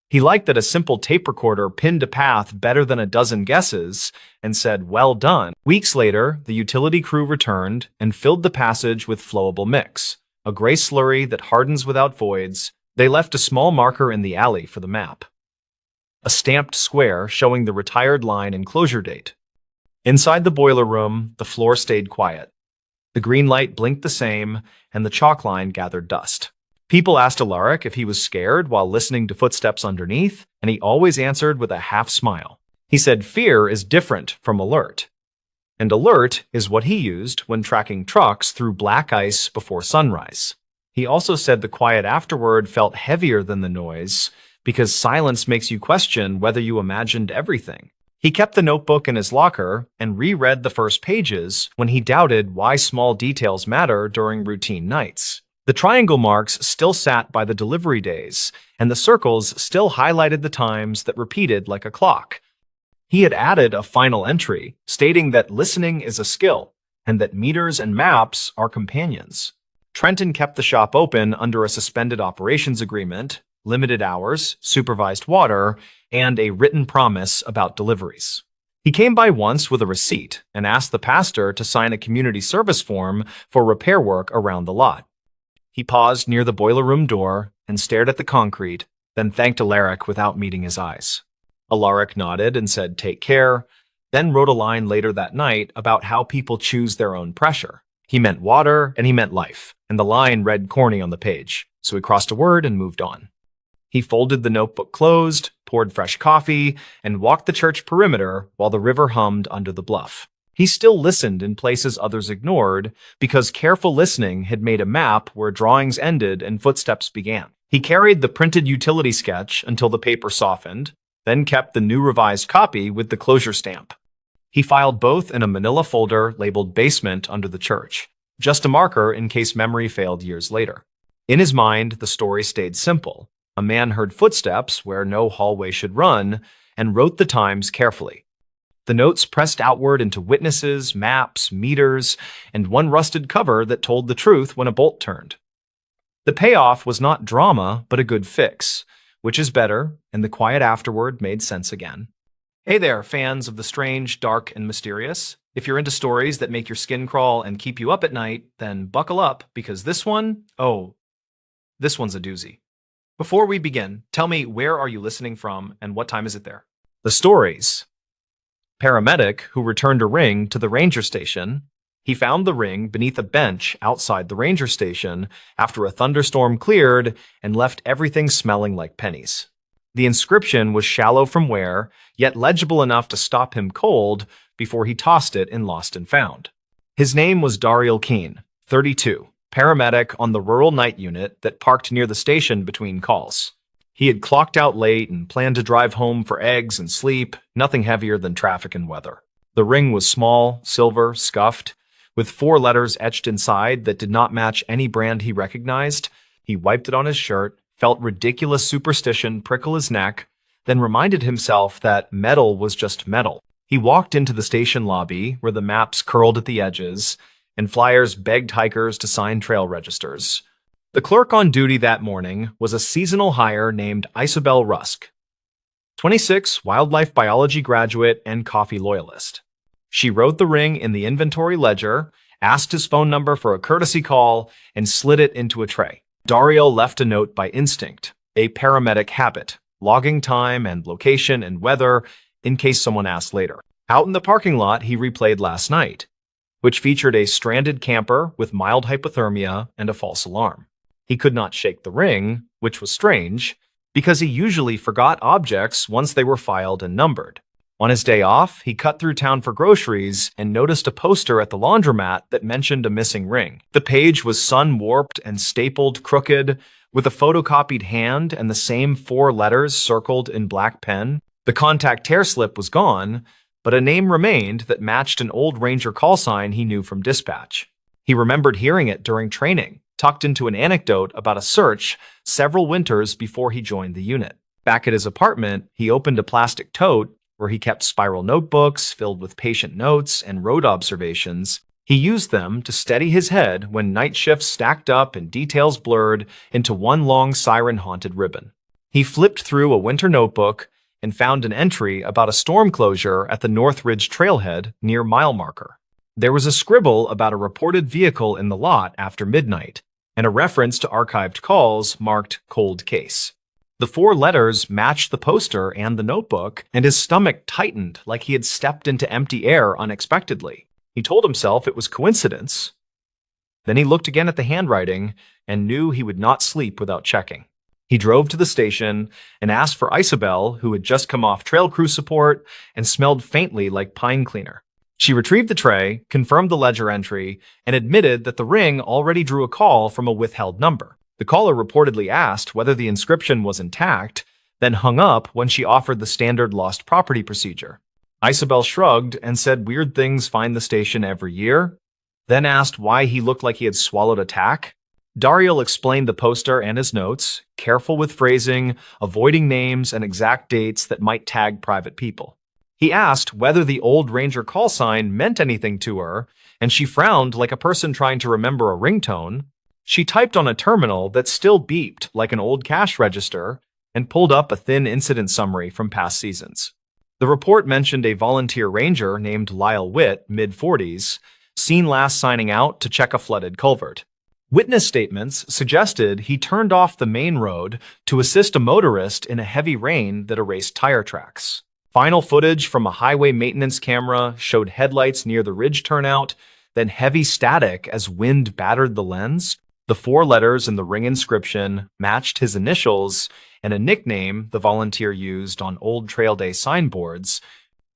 He liked that a simple tape recorder pinned a path better than a dozen guesses and said, "Well done." Weeks later, the utility crew returned and filled the passage with flowable mix, a gray slurry that hardens without voids. They left a small marker in the alley for the map, a stamped square showing the retired line and closure date. Inside the boiler room, the floor stayed quiet. The green light blinked the same, and the chalk line gathered dust. People asked Alaric if he was scared while listening to footsteps underneath, and he always answered with a half smile. He said fear is different from alert, and alert is what he used when tracking trucks through black ice before sunrise. He also said the quiet afterward felt heavier than the noise because silence makes you question whether you imagined everything. He kept the notebook in his locker and reread the first pages when he doubted why small details matter during routine nights. The triangle marks still sat by the delivery days, and the circles still highlighted the times that repeated like a clock. He had added a final entry, stating that listening is a skill, and that meters and maps are companions. Trenton kept the shop open under a suspended operations agreement, limited hours, supervised water, and a written promise about deliveries. He came by once with a receipt and asked the pastor to sign a community service form for repair work around the lot. He paused near the boiler room door and stared at the concrete, then thanked Alaric without meeting his eyes. Alaric nodded and said, "Take care," then wrote a line later that night about how people choose their own pressure. He meant water and he meant life, and the line read corny on the page, so he crossed a word and moved on. He folded the notebook closed, poured fresh coffee, and walked the church perimeter while the river hummed under the bluff. He still listened in places others ignored because careful listening had made a map where drawings ended and footsteps began. He carried the printed utility sketch until the paper softened, then kept the new revised copy with the closure stamp. He filed both in a manila folder labeled basement under the church, just a marker in case memory failed years later. In his mind, the story stayed simple. A man heard footsteps where no hallway should run and wrote the times carefully. The notes pressed outward into witnesses, maps, meters, and one rusted cover that told the truth when a bolt turned. The payoff was not drama, but a good fix, which is better, and the quiet afterward made sense again. Hey there, fans of the strange, dark, and mysterious. If you're into stories that make your skin crawl and keep you up at night, then buckle up, because this one's a doozy. Before we begin, tell me, where are you listening from and what time is it there? The stories. Paramedic who returned a ring to the ranger station. He found the ring beneath a bench outside the ranger station after a thunderstorm cleared and left everything smelling like pennies. The inscription was shallow from wear, yet legible enough to stop him cold before he tossed it in Lost and Found. His name was Daryl Keene, 32, paramedic on the rural night unit that parked near the station between calls. He had clocked out late and planned to drive home for eggs and sleep, nothing heavier than traffic and weather. The ring was small, silver, scuffed, with 4 letters etched inside that did not match any brand he recognized. He wiped it on his shirt, felt ridiculous superstition prickle his neck, then reminded himself that metal was just metal. He walked into the station lobby where the maps curled at the edges and flyers begged hikers to sign trail registers. The clerk on duty that morning was a seasonal hire named Isabel Rusk, 26, wildlife biology graduate and coffee loyalist. She wrote the ring in the inventory ledger, asked his phone number for a courtesy call, and slid it into a tray. Dario left a note by instinct, a paramedic habit, logging time and location and weather in case someone asked later. Out in the parking lot, he replayed last night, which featured a stranded camper with mild hypothermia and a false alarm. He could not shake the ring, which was strange, because he usually forgot objects once they were filed and numbered. On his day off, he cut through town for groceries and noticed a poster at the laundromat that mentioned a missing ring. The page was sun-warped and stapled crooked, with a photocopied hand and the same 4 letters circled in black pen. The contact tear slip was gone, but a name remained that matched an old Ranger call sign he knew from dispatch. He remembered hearing it during training, tucked into an anecdote about a search several winters before he joined the unit. Back at his apartment, he opened a plastic tote where he kept spiral notebooks filled with patient notes and road observations. He used them to steady his head when night shifts stacked up and details blurred into one long siren-haunted ribbon. He flipped through a winter notebook and found an entry about a storm closure at the North Ridge trailhead near mile marker. There was a scribble about a reported vehicle in the lot after midnight, and a reference to archived calls marked cold case. The 4 letters matched the poster and the notebook, and his stomach tightened like he had stepped into empty air unexpectedly. He told himself it was coincidence. Then he looked again at the handwriting and knew he would not sleep without checking. He drove to the station and asked for Isabel, who had just come off trail crew support and smelled faintly like pine cleaner. She retrieved the tray, confirmed the ledger entry, and admitted that the ring already drew a call from a withheld number. The caller reportedly asked whether the inscription was intact, then hung up when she offered the standard lost property procedure. Isabel shrugged and said weird things find the station every year, then asked why he looked like he had swallowed a tack. Dariel explained the poster and his notes, careful with phrasing, avoiding names and exact dates that might tag private people. He asked whether the old Ranger call sign meant anything to her, and she frowned like a person trying to remember a ringtone. She typed on a terminal that still beeped like an old cash register and pulled up a thin incident summary from past seasons. The report mentioned a volunteer ranger named Lyle Witt, mid-40s, seen last signing out to check a flooded culvert. Witness statements suggested he turned off the main road to assist a motorist in a heavy rain that erased tire tracks. Final footage from a highway maintenance camera showed headlights near the ridge turnout, then heavy static as wind battered the lens. The 4 letters in the ring inscription matched his initials and a nickname the volunteer used on old trail day signboards.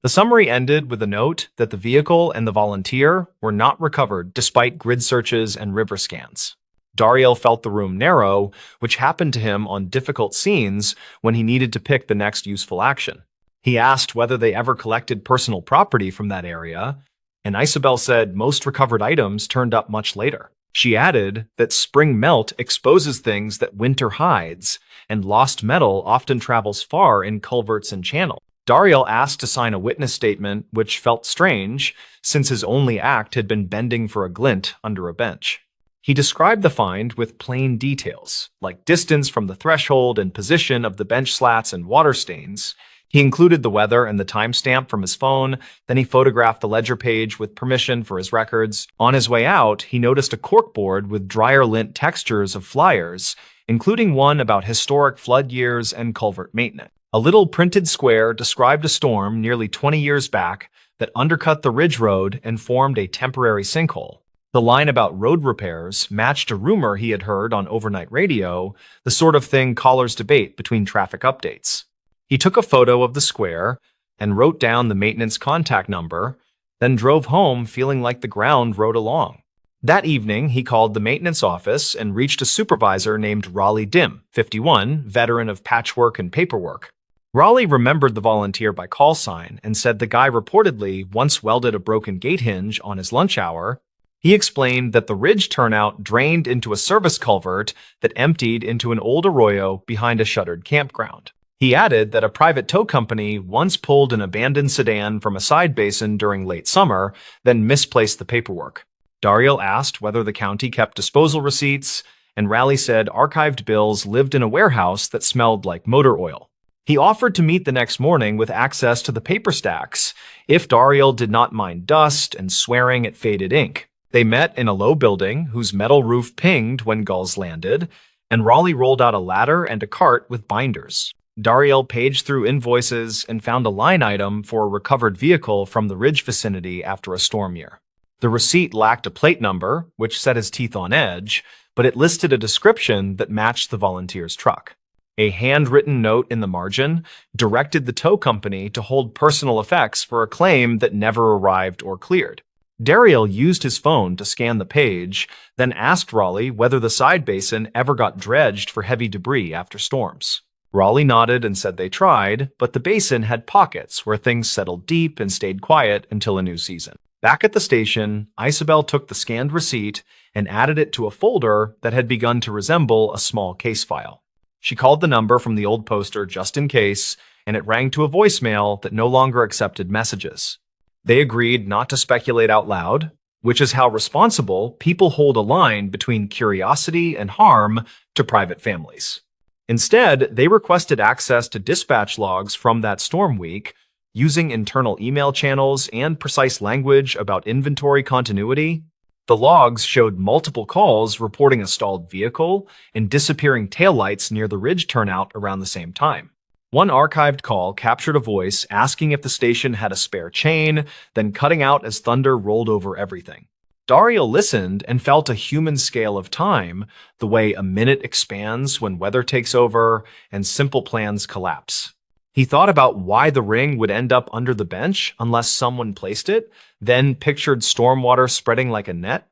The summary ended with a note that the vehicle and the volunteer were not recovered despite grid searches and river scans. Dariel felt the room narrow, which happened to him on difficult scenes when he needed to pick the next useful action. He asked whether they ever collected personal property from that area, and Isabel said most recovered items turned up much later. She added that spring melt exposes things that winter hides, and lost metal often travels far in culverts and channels. Dariel asked to sign a witness statement, which felt strange, since his only act had been bending for a glint under a bench. He described the find with plain details, like distance from the threshold and position of the bench slats and water stains. He included the weather and the timestamp from his phone, then he photographed the ledger page with permission for his records. On his way out, he noticed a corkboard with dryer lint textures of flyers, including one about historic flood years and culvert maintenance. A little printed square described a storm nearly 20 years back that undercut the ridge road and formed a temporary sinkhole. The line about road repairs matched a rumor he had heard on overnight radio, the sort of thing callers debate between traffic updates. He took a photo of the square and wrote down the maintenance contact number, then drove home feeling like the ground rode along. That evening, he called the maintenance office and reached a supervisor named Raleigh Dim, 51, veteran of patchwork and paperwork. Raleigh remembered the volunteer by call sign and said the guy reportedly once welded a broken gate hinge on his lunch hour. He explained that the ridge turnout drained into a service culvert that emptied into an old arroyo behind a shuttered campground. He added that a private tow company once pulled an abandoned sedan from a side basin during late summer, then misplaced the paperwork. Dariel asked whether the county kept disposal receipts, and Raleigh said archived bills lived in a warehouse that smelled like motor oil. He offered to meet the next morning with access to the paper stacks if Dariel did not mind dust and swearing at faded ink. They met in a low building whose metal roof pinged when gulls landed, and Raleigh rolled out a ladder and a cart with binders. Dariel paged through invoices and found a line item for a recovered vehicle from the ridge vicinity after a storm year. The receipt lacked a plate number, which set his teeth on edge, but it listed a description that matched the volunteer's truck. A handwritten note in the margin directed the tow company to hold personal effects for a claim that never arrived or cleared. Dariel used his phone to scan the page, then asked Raleigh whether the side basin ever got dredged for heavy debris after storms. Raleigh nodded and said they tried, but the basin had pockets where things settled deep and stayed quiet until a new season. Back at the station, Isabel took the scanned receipt and added it to a folder that had begun to resemble a small case file. She called the number from the old poster just in case and it rang to a voicemail that no longer accepted messages. They agreed not to speculate out loud, which is how responsible people hold a line between curiosity and harm to private families. Instead, they requested access to dispatch logs from that storm week, using internal email channels and precise language about inventory continuity. The logs showed multiple calls reporting a stalled vehicle and disappearing taillights near the ridge turnout around the same time. One archived call captured a voice asking if the station had a spare chain, then cutting out as thunder rolled over everything. Dario listened and felt a human scale of time, the way a minute expands when weather takes over and simple plans collapse. He thought about why the ring would end up under the bench unless someone placed it, then pictured stormwater spreading like a net.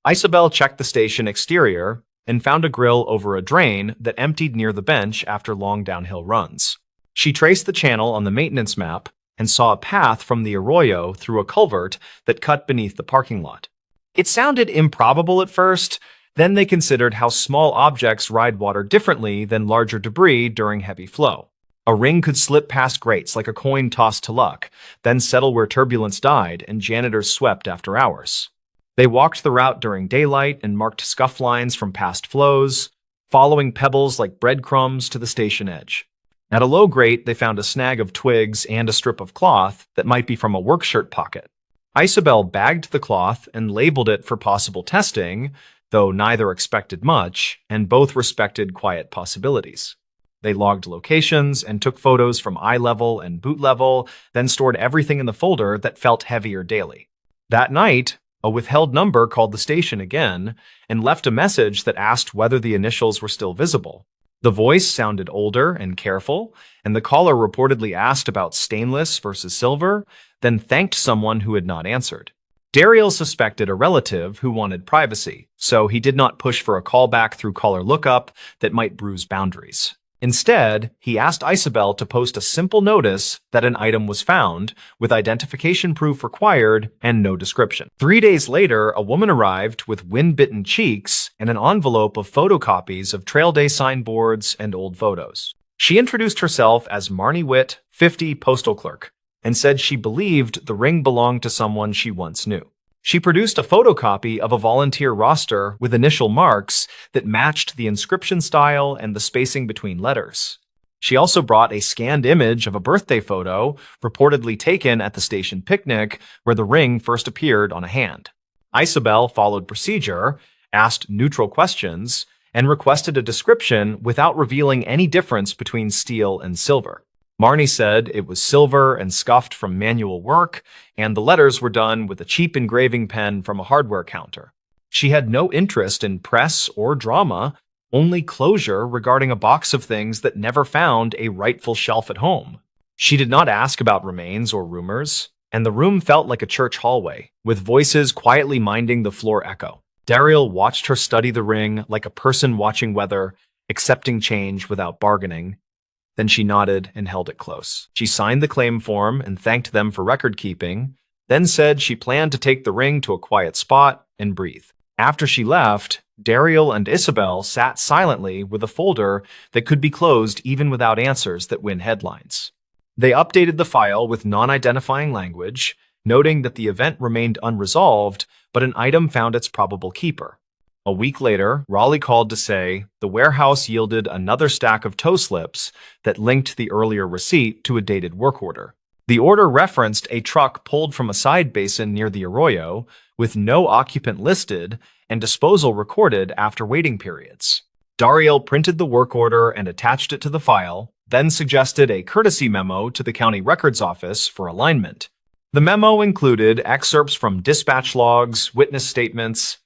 Isabel checked the station exterior and found a grill over a drain that emptied near the bench after long downhill runs. She traced the channel on the maintenance map and saw a path from the arroyo through a culvert that cut beneath the parking lot. It sounded improbable at first, then they considered how small objects ride water differently than larger debris during heavy flow. A ring could slip past grates like a coin tossed to luck, then settle where turbulence died and janitors swept after hours. They walked the route during daylight and marked scuff lines from past flows, following pebbles like breadcrumbs to the station edge. At a low grate, they found a snag of twigs and a strip of cloth that might be from a work shirt pocket. Isabel bagged the cloth and labeled it for possible testing, though neither expected much, and both respected quiet possibilities. They logged locations and took photos from eye level and boot level, then stored everything in the folder that felt heavier daily. That night, a withheld number called the station again and left a message that asked whether the initials were still visible. The voice sounded older and careful, and the caller reportedly asked about stainless versus silver, then thanked someone who had not answered. Daryl suspected a relative who wanted privacy, so he did not push for a callback through caller lookup that might bruise boundaries. Instead, he asked Isabel to post a simple notice that an item was found, with identification proof required and no description. 3 days later, a woman arrived with wind-bitten cheeks and an envelope of photocopies of Trail Day signboards and old photos. She introduced herself as Marnie Witt, 50, postal clerk, and said she believed the ring belonged to someone she once knew. She produced a photocopy of a volunteer roster with initial marks that matched the inscription style and the spacing between letters. She also brought a scanned image of a birthday photo reportedly taken at the station picnic where the ring first appeared on a hand. Isabel followed procedure, asked neutral questions, and requested a description without revealing any difference between steel and silver. Marnie said it was silver and scuffed from manual work, and the letters were done with a cheap engraving pen from a hardware counter. She had no interest in press or drama, only closure regarding a box of things that never found a rightful shelf at home. She did not ask about remains or rumors, and the room felt like a church hallway, with voices quietly minding the floor echo. Daryl watched her study the ring like a person watching weather, accepting change without bargaining. Then she nodded and held it close. She signed the claim form and thanked them for record-keeping, then said she planned to take the ring to a quiet spot and breathe. After she left, Daryl and Isabel sat silently with a folder that could be closed even without answers that win headlines. They updated the file with non-identifying language, noting that the event remained unresolved, but an item found its probable keeper. A week later, Raleigh called to say the warehouse yielded another stack of toe slips that linked the earlier receipt to a dated work order. The order referenced a truck pulled from a side basin near the arroyo, with no occupant listed and disposal recorded after waiting periods. Dario printed the work order and attached it to the file, then suggested a courtesy memo to the county records office for alignment. The memo included excerpts from dispatch logs, witness statements,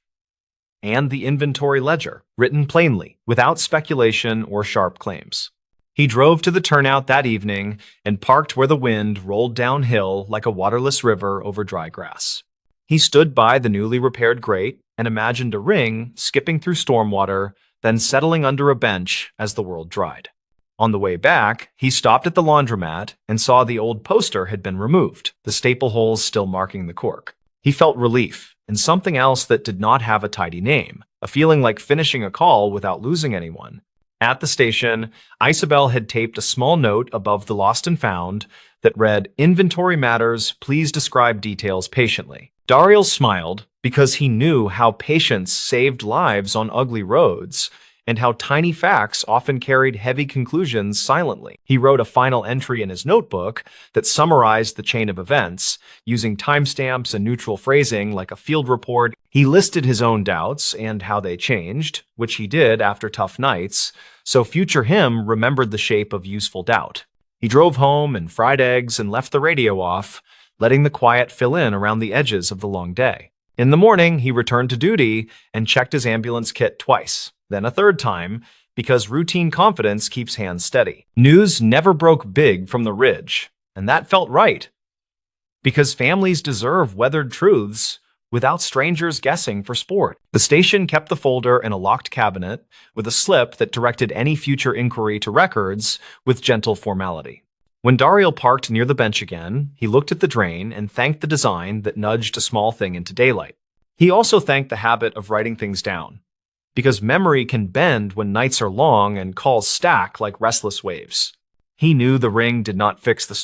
and the inventory ledger, written plainly, without speculation or sharp claims. He drove to the turnout that evening and parked where the wind rolled downhill like a waterless river over dry grass. He stood by the newly repaired grate and imagined a ring skipping through stormwater, then settling under a bench as the world dried. On the way back, he stopped at the laundromat and saw the old poster had been removed, the staple holes still marking the cork. He felt relief and something else that did not have a tidy name, a feeling like finishing a call without losing anyone. At the station, Isabel had taped a small note above the lost and found that read, "Inventory matters, please describe details patiently." Dariel smiled because he knew how patience saved lives on ugly roads and how tiny facts often carried heavy conclusions silently. He wrote a final entry in his notebook that summarized the chain of events, using timestamps and neutral phrasing like a field report. He listed his own doubts and how they changed, which he did after tough nights, so future him remembered the shape of useful doubt. He drove home and fried eggs and left the radio off, letting the quiet fill in around the edges of the long day. In the morning, he returned to duty and checked his ambulance kit twice, then a third time, because routine confidence keeps hands steady. News never broke big from the ridge, and that felt right, because families deserve weathered truths without strangers guessing for sport. The station kept the folder in a locked cabinet with a slip that directed any future inquiry to records with gentle formality. When Dariel parked near the bench again, he looked at the drain and thanked the design that nudged a small thing into daylight. He also thanked the habit of writing things down, because memory can bend when nights are long and calls stack like restless waves. He knew the ring did not fix the